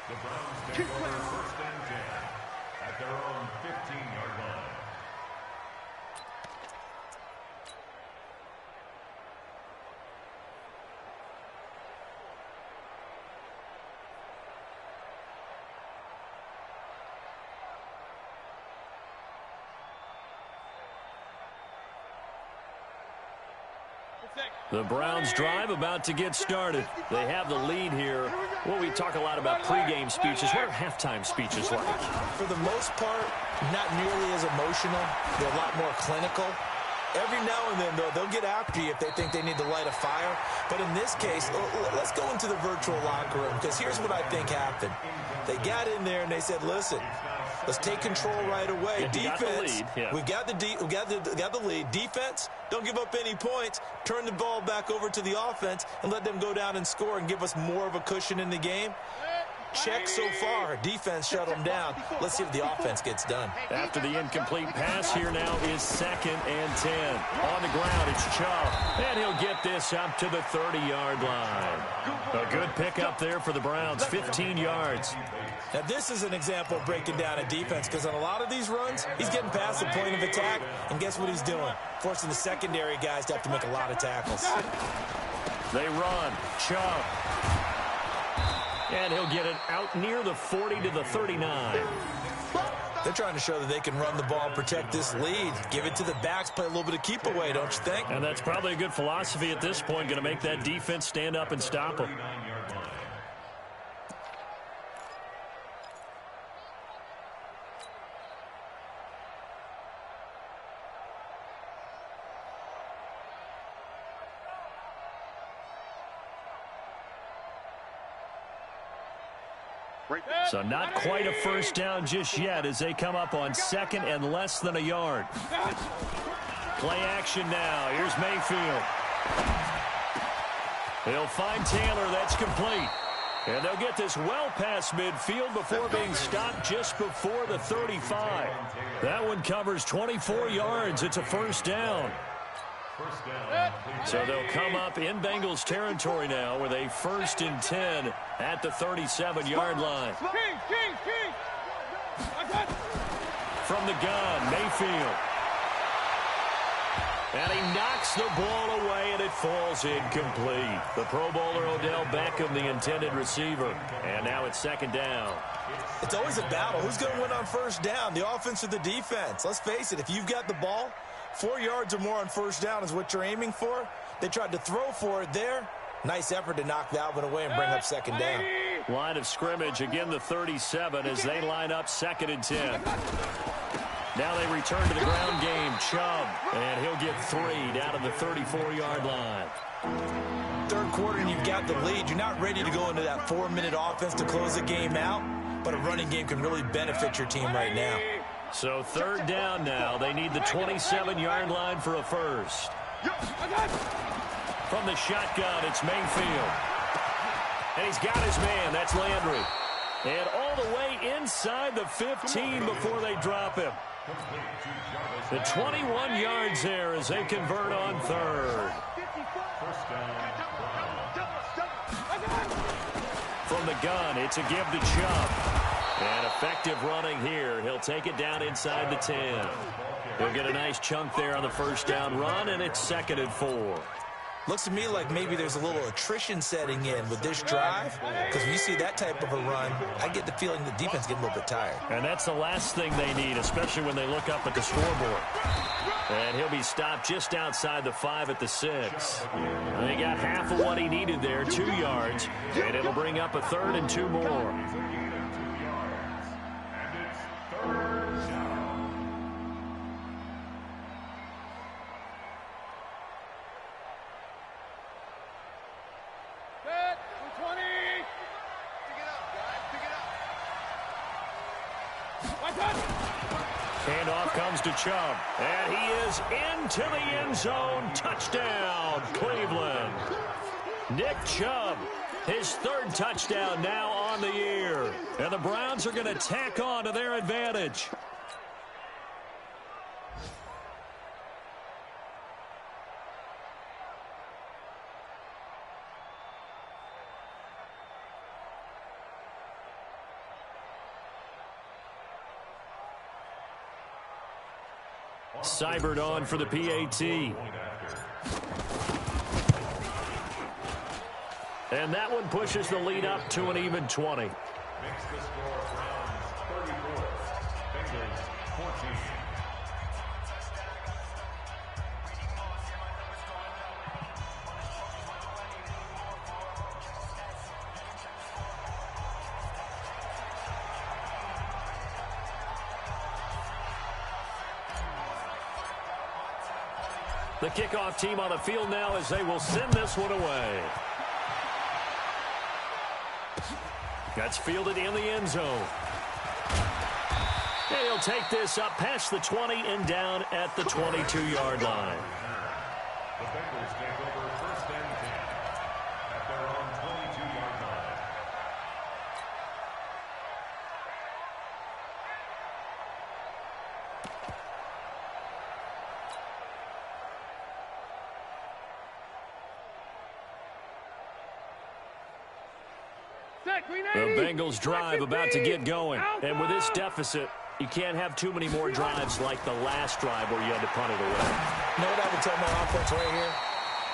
The Browns take over first and 10 at their own 15-yard line.
The Browns drive about to get started. They have the lead here. Well, we talk a lot about pregame speeches. What are halftime speeches like?
For the most part, not nearly as emotional. They're a lot more clinical. Every now and then, though, they'll get after you if they think they need to light a fire. But in this case, let's go into the virtual locker room, because here's what I think happened. They got in there and they said, listen, let's take control right away. Defense, we got the lead. Defense, don't give up any points. Turn the ball back over to the offense and let them go down and score and give us more of a cushion in the game. Check so far. Defense shut them down. Let's see if the offense gets done.
After the incomplete pass, here now is 2nd and 10. On the ground, it's Chubb. And he'll get this up to the 30-yard line. A good pickup there for the Browns, 15 yards.
Now, this is an example of breaking down a defense, because on a lot of these runs, he's getting past the point of attack, and guess what he's doing? Forcing the secondary guys to have to make a lot of tackles.
They run. Chubb. And he'll get it out near the 40 to the 39.
They're trying to show that they can run the ball and protect this lead. Give it to the backs, play a little bit of keep away, don't you think?
And that's probably a good philosophy at this point, going to make that defense stand up and stop them. So not quite a first down just yet as they come up on 2nd and less than a yard. Play action now. Here's Mayfield. He'll find Taylor. That's complete. And they'll get this well past midfield before being stopped just before the 35. That one covers 24 yards. It's a first down. So they'll come up in Bengals territory now with a 1st and 10 at the 37-yard line. From the gun, Mayfield. And he knocks the ball away, and it falls incomplete. The Pro Bowler Odell Beckham, the intended receiver. And now it's 2nd down.
It's always a battle. Who's going to win on first down, the offense or the defense? Let's face it, if you've got the ball, 4 yards or more on first down is what you're aiming for. They tried to throw for it there. Nice effort to knock that one away and bring up 2nd down.
Line of scrimmage, again the 37 as they line up 2nd and 10. Now they return to the ground game. Chubb, and he'll get 3 down to the 34-yard line.
Third quarter and you've got the lead. You're not ready to go into that 4-minute offense to close the game out. but a running game can really benefit your team right now.
So third down now. They need the 27-yard line for a first. From the shotgun, it's Mayfield. And he's got his man. That's Landry. And all the way inside the 15 before they drop him. The 21 yards there as they convert on third. From the gun, it's a give to Chubb. And effective running here. He'll take it down inside the 10. He'll get a nice chunk there on the first down run, and it's 2nd and 4.
Looks to me like maybe there's a little attrition setting in with this drive, because when you see that type of a run, I get the feeling the defense getting a little bit tired.
And that's the last thing they need, especially when they look up at the scoreboard. And he'll be stopped just outside the 5 at the 6. And they got half of what he needed there, 2 yards, and it'll bring up a 3rd and 2 more. Handoff comes to Chubb, and he is into the end zone. Touchdown, Cleveland. Nick Chubb, his 3rd touchdown now on the year. And the Browns are going to tack on to their advantage. Seibert on for the PAT. And that one pushes the lead up to an even 20.
Makes the score Browns 34, Bengals 14.
The kickoff team on the field now as they will send this one away. That's fielded in the end zone. And he'll take this up past the 20 and down at the 22-yard line.
The Bengals take over 1st and 10 at their own 22-yard line.
The Bengals drive about to get going. And with this deficit, you can't have too many more drives like the last drive where you had to punt it away.
You know what I would tell my offense right here?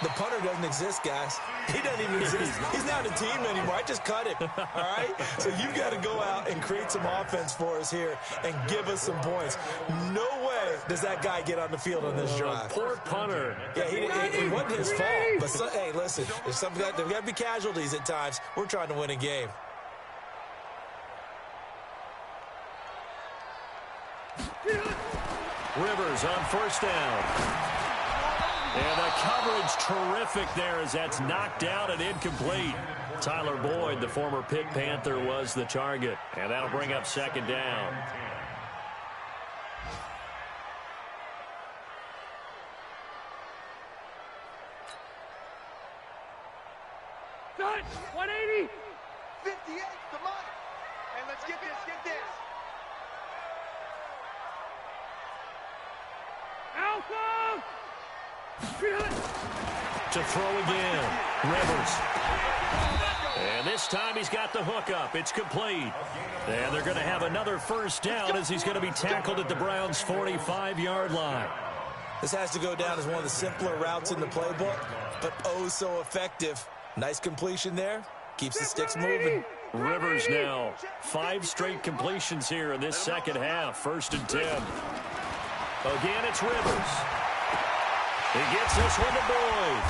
The punter doesn't exist, guys. He doesn't even exist. He's not a team anymore. I just cut him, all right? So you've got to go out and create some offense for us here and give us some points. No way does that guy get on the field on this drive.
Poor punter.
Yeah, it wasn't his fault. But, hey, listen, there's got to be casualties at times. We're trying to win a game.
Rivers on 1st down. And the coverage terrific there as that's knocked out and incomplete. Tyler Boyd, the former Pitt Panther, was the target. And that'll bring up 2nd down.
Done. 180. 58. Come on. And let's get this. Get this. Alpha.
To throw again. Rivers. And this time he's got the hook up. It's complete. And they're going to have another 1st down as he's going to be tackled at the Browns' 45-yard line.
This has to go down as one of the simpler routes in the playbook, but oh so effective. Nice completion there. Keeps the sticks moving.
Rivers now 5 straight completions here in this second half. 1st and 10. Again, it's Rivers. He gets this one to Boyd.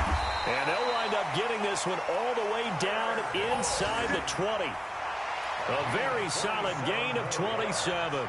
And they'll wind up getting this one all the way down inside the 20. A very solid gain of 27.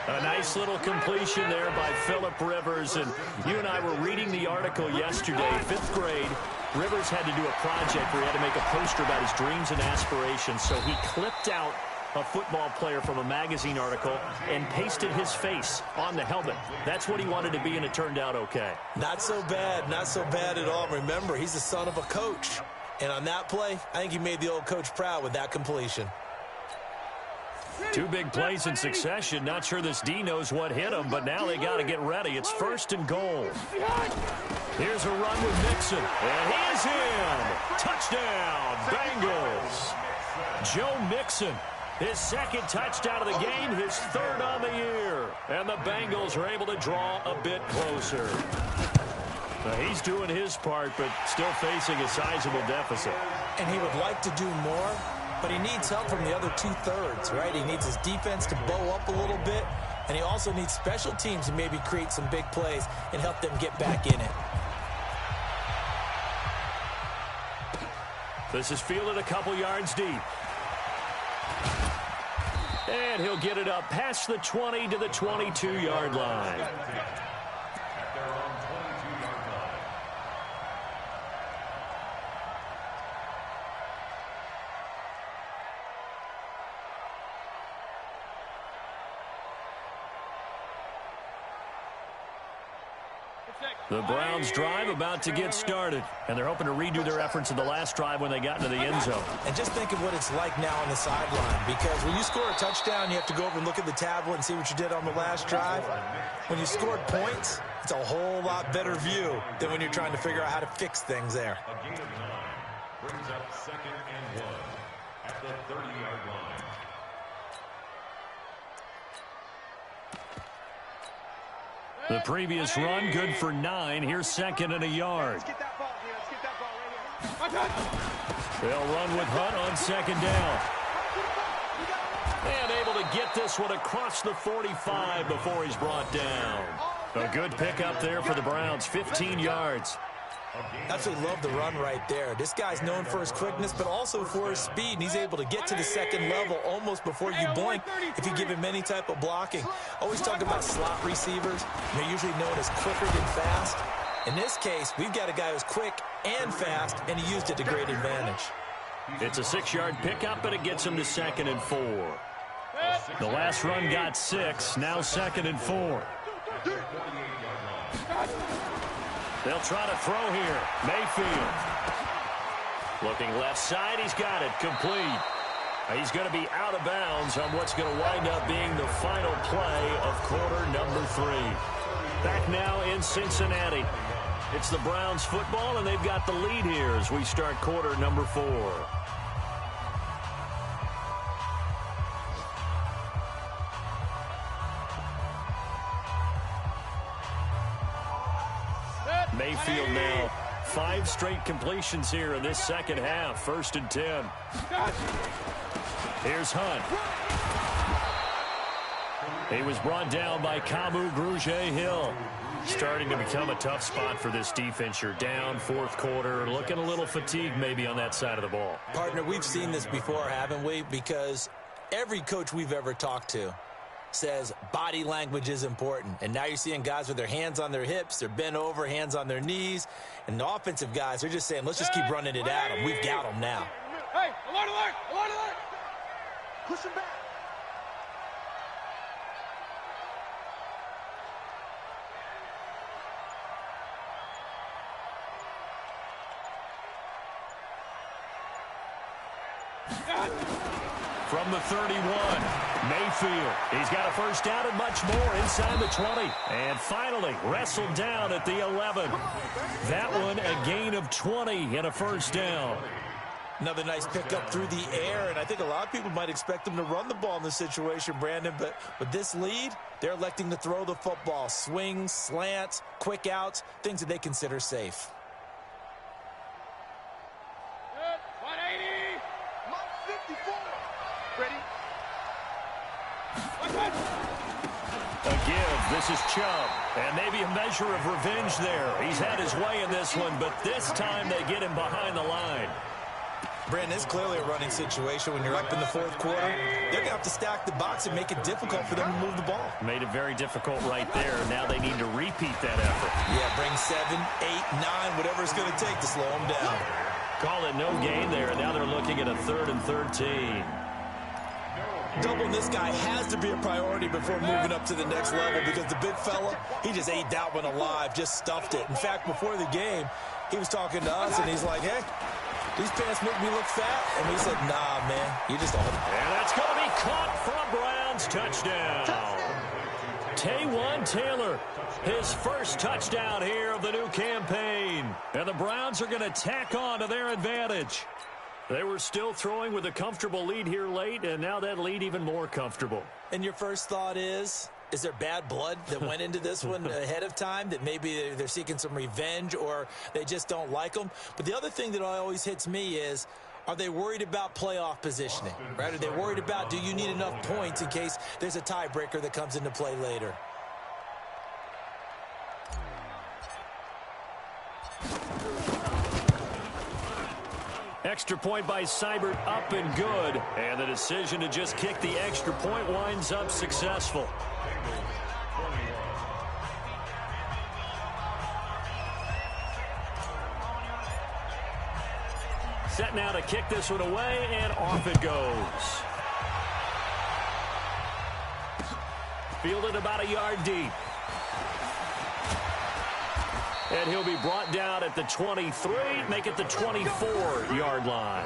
A nice little completion there by Phillip Rivers. And you and I were reading the article yesterday, 5th grade. Rivers had to do a project where he had to make a poster about his dreams and aspirations, so he clipped out a football player from a magazine article and pasted his face on the helmet. That's what he wanted to be, and it turned out okay.
Not so bad. Not so bad at all. Remember, he's the son of a coach. And on that play, I think he made the old coach proud with that completion.
Two big plays in succession. Not sure this D knows what hit him, but now they got to get ready. It's 1st and goal. Here's a run with Mixon, and he is in. Touchdown, Bengals. Joe Mixon, his 2nd touchdown of the game, his 3rd on the year. And the Bengals are able to draw a bit closer. He's doing his part, but still facing a sizable deficit.
And he would like to do more, but he needs help from the other 2/3, right? He needs his defense to bow up a little bit, and he also needs special teams to maybe create some big plays and help them get back in it.
This is fielded a couple yards deep. And he'll get it up past the 20 to the 22-yard line. The Browns drive about to get started, and they're hoping to redo their efforts in the last drive when they got into the end zone.
And just think of what it's like now on the sideline, because when you score a touchdown, you have to go over and look at the tablet and see what you did on the last drive. When you scored points, it's a whole lot better view than when you're trying to figure out how to fix things there.
A gain of 9 brings up 2nd and 1 at the 30-yard line.
The previous run, good for 9. Here's 2nd and a yard.
Let's get that ball here. Let's get that ball right here.
They'll run with Hunt on 2nd down. And able to get this one across the 45 before he's brought down. A good pickup there for the Browns, 15 yards.
Absolutely love the run right there. This guy's known for his quickness, but also for his speed, and he's able to get to the 2nd level almost before you blink if you give him any type of blocking. Always talk about slot receivers. They're usually known as quicker than fast. In this case, we've got a guy who's quick and fast, and he used it to great advantage.
It's a 6-yard pickup, and it gets him to 2nd and 4. The last run got 6, now 2nd and 4. They'll try to throw here. Mayfield. Looking left side, he's got it. Complete. He's going to be out of bounds on what's going to wind up being the final play of quarter number 3. Back now in Cincinnati. It's the Browns football, and they've got the lead here as we start quarter number 4. Mayfield now 5 straight completions here in this 2nd half. 1st and 10. Here's Hunt. He was brought down by Kamu Grugier-Hill. Starting to become a tough spot for this defense. You're down 4th quarter, looking a little fatigued maybe on that side of the ball.
Partner, we've seen this before, haven't we? Because every coach we've ever talked to says body language is important. And now you're seeing guys with their hands on their hips, they're bent over, hands on their knees. And the offensive guys are just saying, let's just keep running it at them. We've got them now.
Hey, alert, alert, alert, alert. Push him back.
From the 31, Mayfield. He's got a 1st down and much more inside the 20. And finally wrestled down at the 11. That one a gain of 20 and a 1st down.
Another nice pickup through the air, and I think a lot of people might expect them to run the ball in this situation, Brandon, but with this lead, they're electing to throw the football. Swings, slants, quick outs, things that they consider safe.
180. Mark 54. Ready?
A give. This is Chubb. And maybe a measure of revenge there. He's had his way in this one, but this time they get him behind the line.
Brandon, it's clearly a running situation when you're up in the fourth quarter. They're going to have to stack the box and make it difficult for them to move the ball.
Made it very difficult right there. Now they need to repeat that effort.
Yeah, bring 7, 8, 9, whatever it's going to take to slow them down.
Call it no gain there, and now they're looking at a 3rd and 13.
Doubling this guy has to be a priority before moving up to the next level because the big fella, he just ate that one alive, just stuffed it. In fact, before the game, he was talking to us, and he's like, hey, these pants make me look fat. And we said, nah, man, you just don't.
And that's going to be caught for a Browns touchdown. Taywan Taylor, his first touchdown here of the new campaign. And the Browns are going to tack on to their advantage. They were still throwing with a comfortable lead here late, and now that lead even more comfortable.
And your first thought is there bad blood that went into this one ahead of time, that maybe they're seeking some revenge or they just don't like them? But the other thing that always hits me is, are they worried about playoff positioning? Right? Are they worried about, do you need enough points in case there's a tiebreaker that comes into play later?
Extra point by Seibert, up and good. And the decision to just kick the extra point winds up successful. Set now to kick this one away, and off it goes. Fielded about a yard deep. And he'll be brought down at the 23, make it the 24-yard line.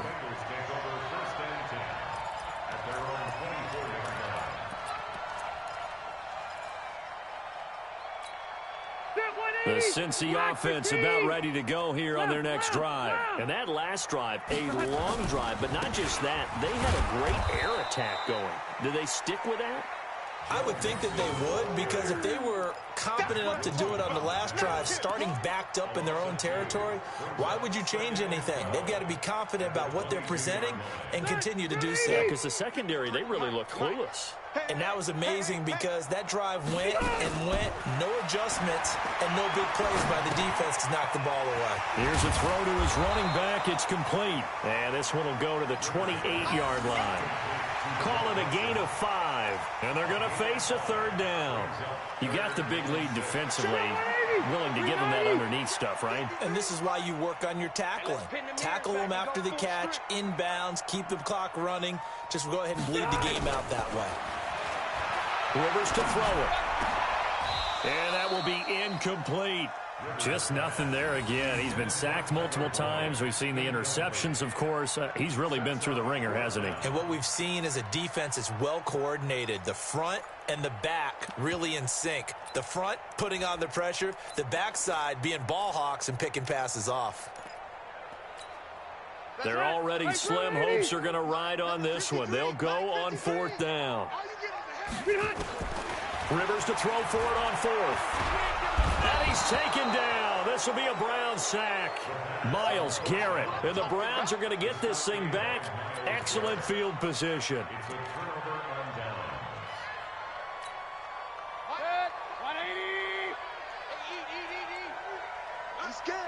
The Cincy offense about ready to go here on their next drive. And that last drive, a long drive, but not just that. They had a great air attack going. Do they stick with that?
I would think that they would, because if they were competent enough to do it on the last drive, starting backed up in their own territory, why would you change anything? They've got to be confident about what they're presenting and continue to do so.
Yeah, because the secondary, they really look clueless.
And that was amazing because that drive went and went, no adjustments, and no big plays by the defense to knock the ball away.
Here's a throw to his running back. It's complete. And this one will go to the 28-yard line. Call it a gain of 5, and they're going to face a 3rd down. You got the big lead defensively, willing to give them that underneath stuff, right?
And this is why you work on your tackling. Tackle them after the catch, inbounds, keep the clock running. Just go ahead and bleed the game out that way.
Rivers to throw it. And that will be incomplete. Just nothing there again. He's been sacked multiple times. We've seen the interceptions, of course. He's really been through the ringer, hasn't he?
And what we've seen is a defense that's well coordinated. The front and the back really in sync. The front putting on the pressure, the backside being ball hawks and picking passes off.
They're already slim. Hopes are going to ride on this one. They'll go on 4th down. Rivers to throw for it on 4th. And he's taken down. This will be a Browns sack. Myles Garrett. And the Browns are going to get this thing back. Excellent field position.
180. He's scared.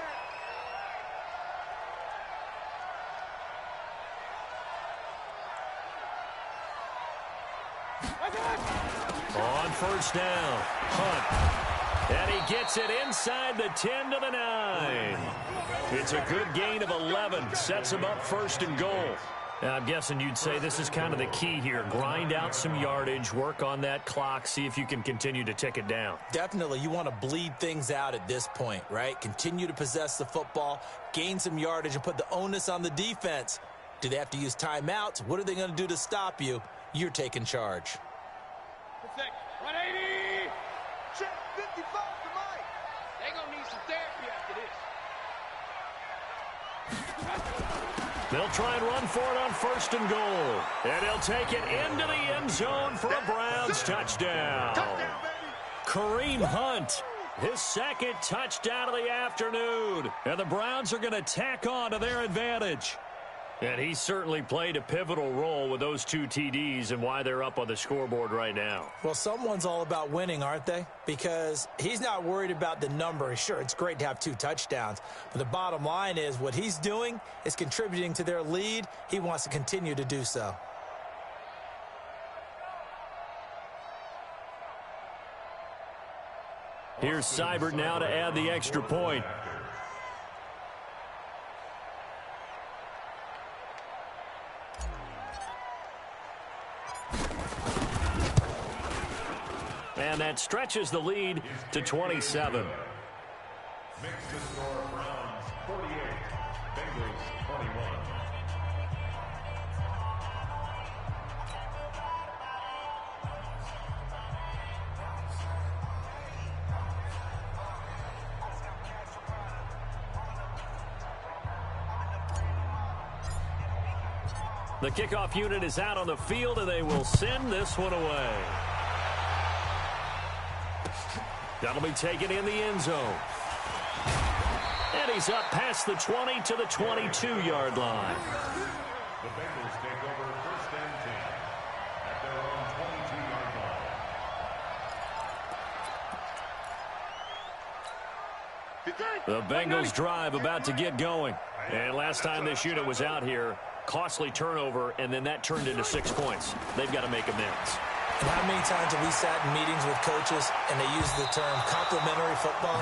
On 1st down, Hunt. And he gets it inside the 10 to the 9. It's a good gain of 11. Sets him up 1st and goal. And I'm guessing you'd say this is kind of the key here. Grind out some yardage, work on that clock, see if you can continue to tick it down.
Definitely. You want to bleed things out at this point, right? Continue to possess the football, gain some yardage, and put the onus on the defense. Do they have to use timeouts? What are they going to do to stop you? You're taking charge.
180. Check 55 to Mike. They gonna need some therapy after this.
They'll try and run for it on 1st and goal. And he'll take it into the end zone for a Browns touchdown. Kareem Hunt, his 2nd touchdown of the afternoon. And the Browns are going to tack on to their advantage. And he certainly played a pivotal role with those 2 TDs and why they're up on the scoreboard right now.
Well, someone's all about winning, aren't they? Because he's not worried about the number. Sure, it's great to have 2 touchdowns. But the bottom line is what he's doing is contributing to their lead. He wants to continue to do so.
Here's Seibert now to add the extra point. And that stretches the lead to 27.
Makes the score Browns 48, Bengals 21.
The kickoff unit is out on the field, and they will send this one away. That'll be taken in the end zone. And he's up past the 20 to the 22-yard line.
The Bengals take over 1st and 10 at their own 22-yard line.
The Bengals drive about to get going. And last time this unit was out here, costly turnover, and then that turned into 6 points. They've got to make amends.
And how many times have we sat in meetings with coaches and they use the term complementary football?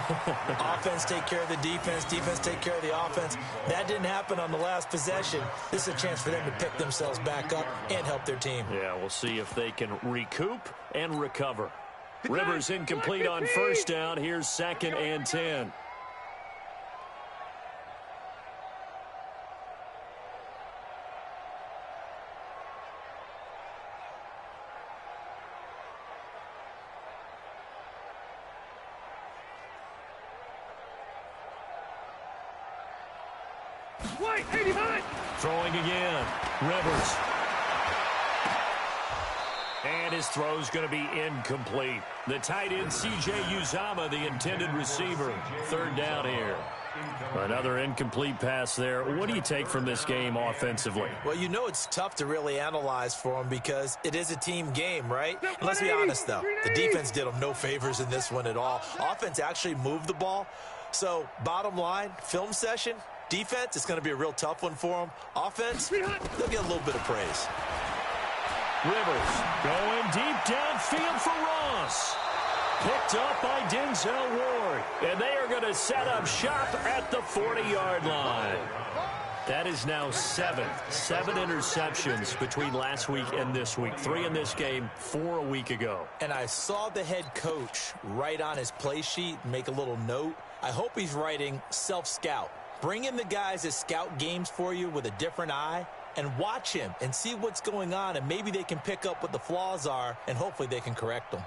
Offense take care of the defense, defense take care of the offense. That didn't happen on the last possession. This is a chance for them to pick themselves back up and help their team.
Yeah, we'll see if they can recoup and recover. Rivers incomplete on 1st down. Here's 2nd and 10.
White, 85.
Throwing again. Rivers. And his throw's going to be incomplete. The tight end, C.J. Uzama, the intended receiver. 3rd down here. Another incomplete pass there. What do you take from this game offensively?
Well, you know it's tough to really analyze for them because it is a team game, right? And let's be honest, though. The defense did them no favors in this one at all. Offense actually moved the ball. So, bottom line, film session, defense, it's going to be a real tough one for them. Offense, they'll get a little bit of praise.
Rivers going deep downfield for Ross. Picked up by Denzel Ward. And they are going to set up shop at the 40-yard line. That is now 7 interceptions between last week and this week. 3 in this game, 4 a week ago.
And I saw the head coach write on his play sheet, make a little note. I hope he's writing self-scout. Bring in the guys that scout games for you with a different eye and watch him and see what's going on, and maybe they can pick up what the flaws are, and hopefully they can correct them.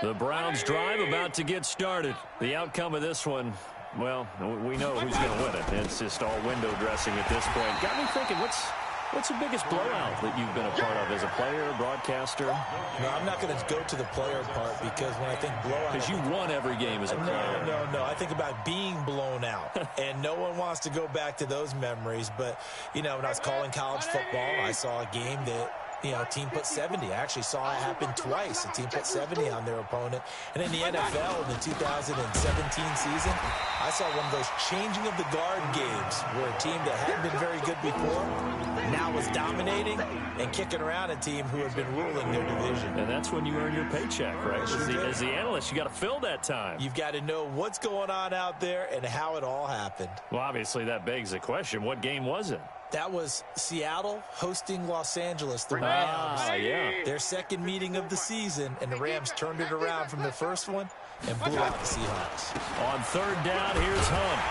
The Browns drive about to get started. The outcome of this one, well, we know who's going to win it. It's just all window dressing at this point. Got me thinking, what's the biggest blowout that you've been a part of as a player, broadcaster?
No, I'm not going to go to the player part because when I think blowout...
Because you won every game as a player.
No. I think about being blown out. And no one wants to go back to those memories. But, you know, when I was calling college football, I saw a game that... You know, a team put 70. I actually saw it happen twice. A team put 70 on their opponent. And in the NFL in the 2017 season, I saw one of those changing of the guard games where a team that hadn't been very good before now was dominating and kicking around a team who had been ruling their division.
And that's when you earn your paycheck, right? As the analyst, you got to fill that time.
You've got to know what's going on out there and how it all happened.
Well, obviously that begs the question, what game was it?
That was Seattle hosting Los Angeles, the Rams.
Yeah.
Their second meeting of the season, and the Rams turned it around from their first one and blew out the Seahawks.
On 3rd down, here's Hunt.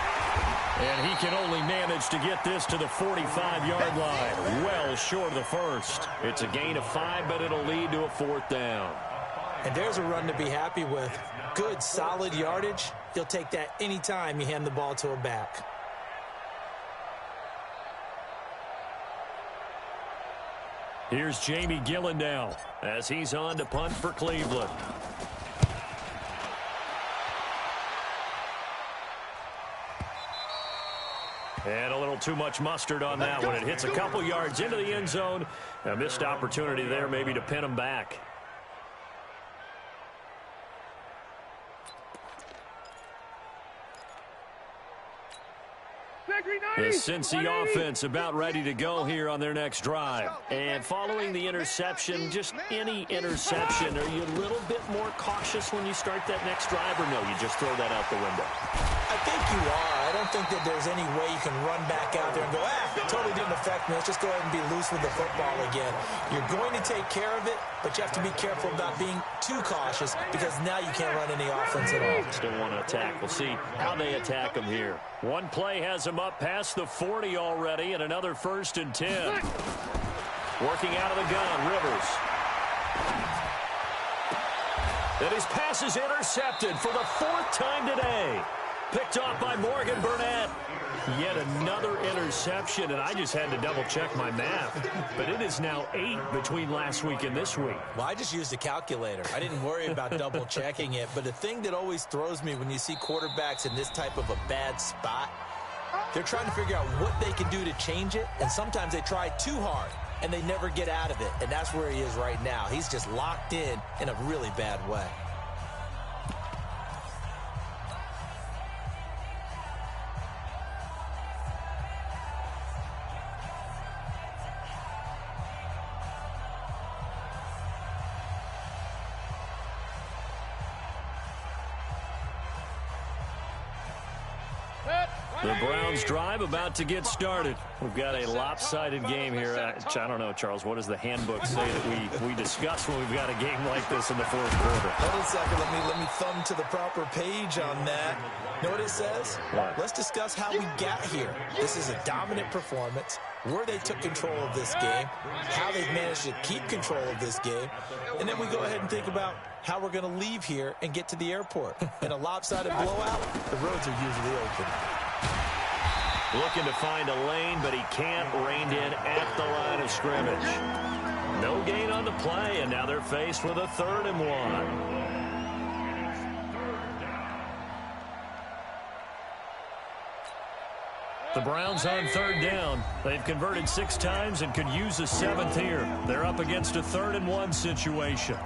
And he can only manage to get this to the 45-yard line, well short of the first. It's a gain of 5, but it'll lead to a 4th down.
And there's a run to be happy with. Good, solid yardage. He'll take that anytime you hand the ball to a back.
Here's Jamie Gillen now as he's on to punt for Cleveland. And a little too much mustard on that one. It hits a couple yards into the end zone. A missed opportunity there maybe to pin them back. The Cincy offense about ready to go here on their next drive. And following the interception, just any interception, are you a little bit more cautious when you start that next drive, or no, you just throw that out the window?
I think you are. I don't think that there's any way you can run back out there and go, it totally didn't affect me. Let's just go ahead and be loose with the football again. You're going to take care of it, but you have to be careful about being too cautious because now you can't run any offense at all.
Still want to attack. We'll see how they attack them here. One play has them up past the 40 already, and another 1st and 10. Working out of the gun, Rivers. And his pass is intercepted for the 4th time today. Picked off by Morgan Burnett. Yet another interception, and I just had to double-check my math. But it is now 8 between last week and this week.
Well, I just used a calculator. I didn't worry about double-checking it. But the thing that always throws me when you see quarterbacks in this type of a bad spot, they're trying to figure out what they can do to change it, and sometimes they try too hard, and they never get out of it. And that's where he is right now. He's just locked in a really bad way.
The Browns drive about to get started. We've got a lopsided game here. I don't know, Charles, what does the handbook say that we discuss when we've got a game like this in the 4th quarter?
Hold on a second. Let me thumb to the proper page on that. You know what it says?
What?
Let's discuss how we got here. This is a dominant performance, where they took control of this game, how they've managed to keep control of this game, and then we go ahead and think about how we're going to leave here and get to the airport. In a lopsided blowout, the roads are usually open.
Looking to find a lane, but he can't. Reined in at the line of scrimmage. No gain on the play, and now they're faced with a 3rd and 1. The Browns on 3rd down. They've converted 6 times and could use a 7th here. They're up against a 3rd and 1 situation.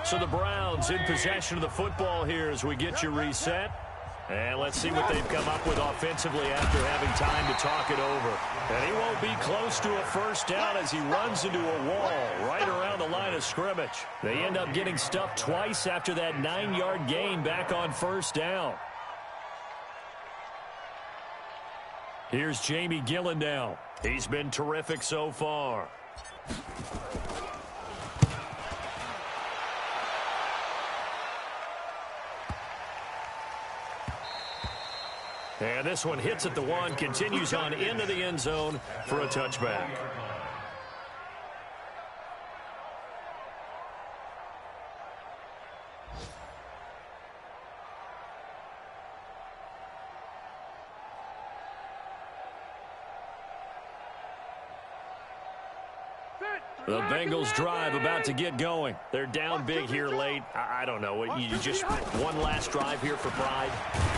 So the Browns in possession of the football here as we get you reset. And let's see what they've come up with offensively after having time to talk it over. And he won't be close to a 1st down as he runs into a wall right around the line of scrimmage. They end up getting stuffed twice after that 9-yard gain back on 1st down. Here's Jamie Gillen now. He's been terrific so far. And this one hits at the 1, continues on into the end zone for a touchback. The Bengals drive about to get going. They're down big here late. I don't know. You just one last drive here for pride?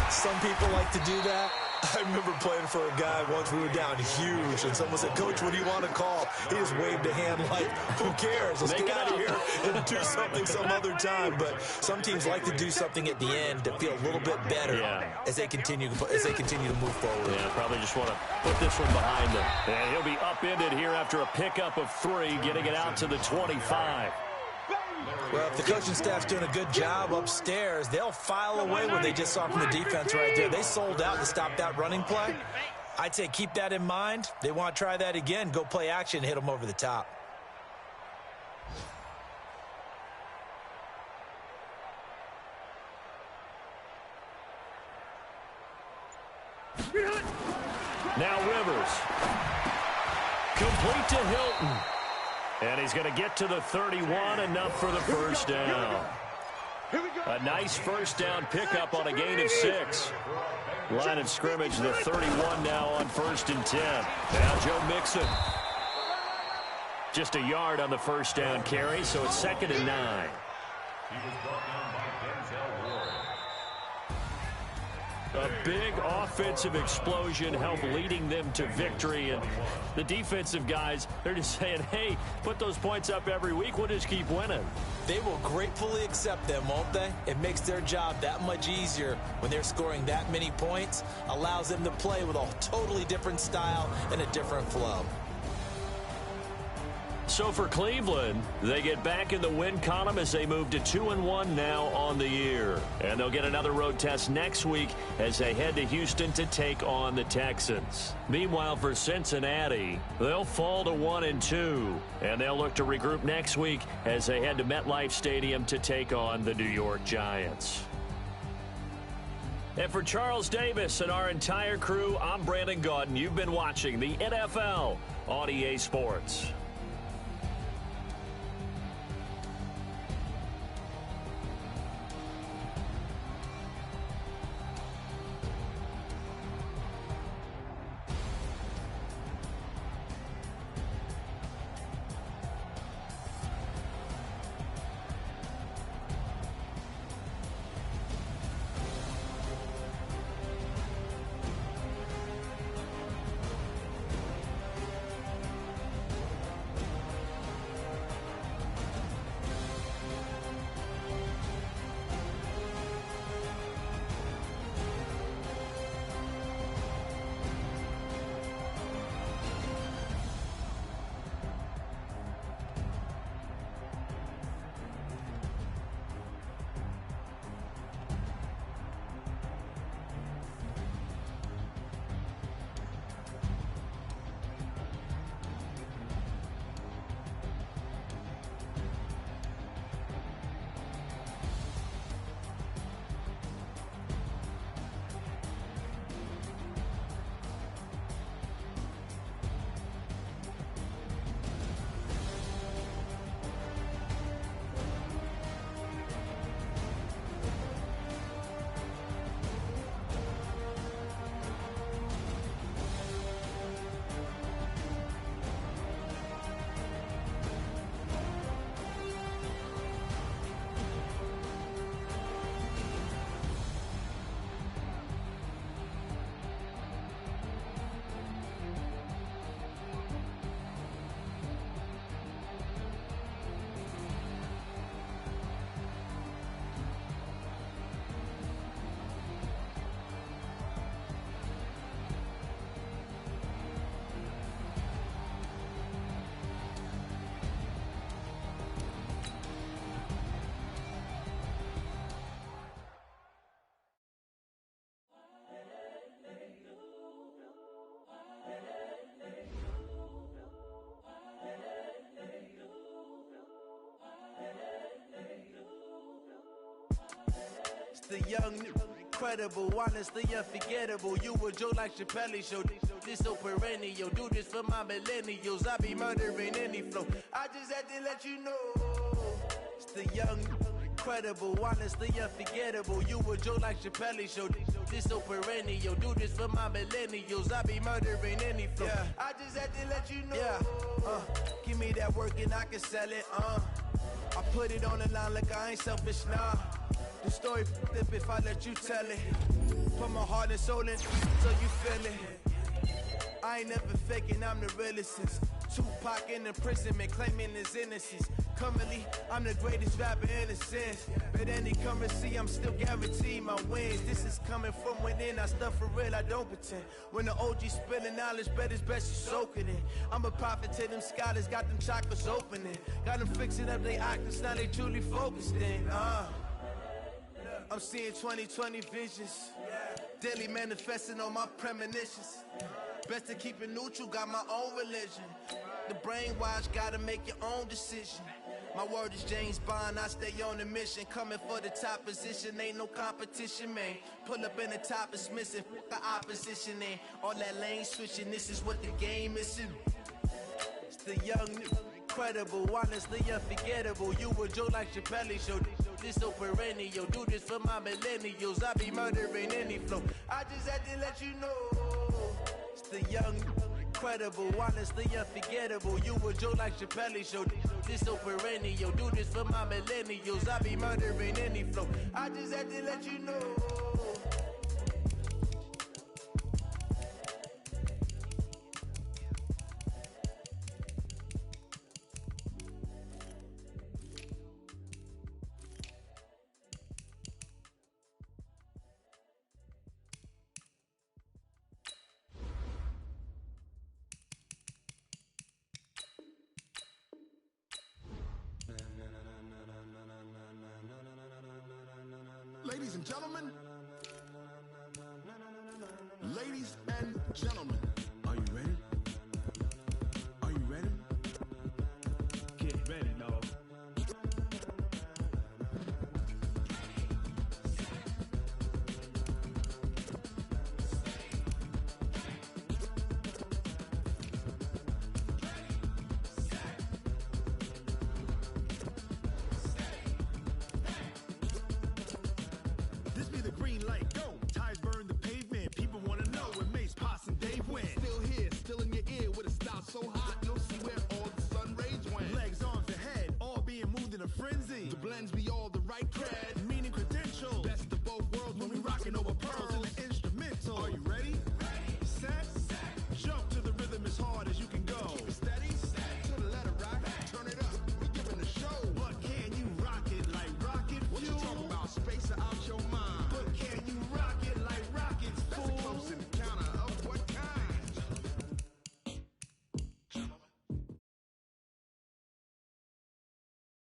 Some people like to do that. I remember playing for a guy once. We were down huge, and someone said, "Coach, what do you want to call?" He just waved a hand like, "Who cares? Let's get out of here and do something some other time." But some teams like to do something at the end to feel a little bit better as they continue to move forward.
Yeah, probably just want to put this one behind them. And he'll be upended here after a pickup of 3, getting it out to the 25.
Well, if the coaching staff's doing a good job upstairs, they'll file away what they just saw from the defense right there. They sold out to stop that running play. I'd say keep that in mind. They want to try that again. Go play action, hit them over the top.
Now Rivers. Complete to Hilton. And he's going to get to the 31, enough for the 1st down.
Here we go.
A nice first down pickup on a gain of 6. Line of scrimmage, the 31 now on 1st and 10. Now Joe Mixon. Just a yard on the first down carry, so it's 2nd and 9.
He was brought down by Denzel Ward.
A big offensive explosion helped leading them to victory. And the defensive guys, they're just saying, hey, put those points up every week. We'll just keep winning.
They will gratefully accept them, won't they? It makes their job that much easier when they're scoring that many points. Allows them to play with a totally different style and a different flow.
So for Cleveland, they get back in the win column as they move to 2-1 now on the year. And they'll get another road test next week as they head to Houston to take on the Texans. Meanwhile, for Cincinnati, they'll fall to 1-2. And they'll look to regroup next week as they head to MetLife Stadium to take on the New York Giants. And for Charles Davis and our entire crew, I'm Brandon Gaudin. You've been watching the NFL on EA Sports.
The young, incredible, honestly unforgettable. You a Joe like Chappelle show. This so perennial. Do this for my millennials. I be murdering any flow. I just had to let you know. It's the young, incredible, honestly unforgettable. You a Joe like Chappelle show. This so perennial. Do this for my millennials. I be murdering any flow. Yeah. I just had to let you know. Yeah. Give me that work and I can sell it. I put it on the line like I ain't selfish, nah. The story flip if I let you tell it. Put my heart and soul in so you feel it. I ain't never faking, I'm the realest since Tupac in imprisonment, claiming his innocence. Currently, I'm the greatest rapper in a sense. But any currency, I'm still guaranteed my wins. This is coming from within, I stuff for real, I don't pretend. When the OG spilling knowledge, bet it's best you soak it in. I'm a prophet to them scholars, got them chakras opening. Got them fixing up their octaves, now they truly focused in. I'm seeing 2020 visions. Daily manifesting on my premonitions. Best to keep it neutral, got my own religion. The brainwash, gotta make your own decision. My word is James Bond, I stay on a mission. Coming for the top position, ain't no competition, man. Pull up in the top is missing, the opposition ain't. All that lane switching, this is what the game is. It's the young, incredible, honestly unforgettable. You a Joe like Chappelle show. This so perennial, do this for my millennials. I be murdering any flow. I just had to let you know. It's the young, incredible, honestly unforgettable. You a Joe like Chappelle show. This so perennial, do this for my millennials. I be murdering any flow. I just had to let you know.
Ladies and gentlemen, ladies and gentlemen,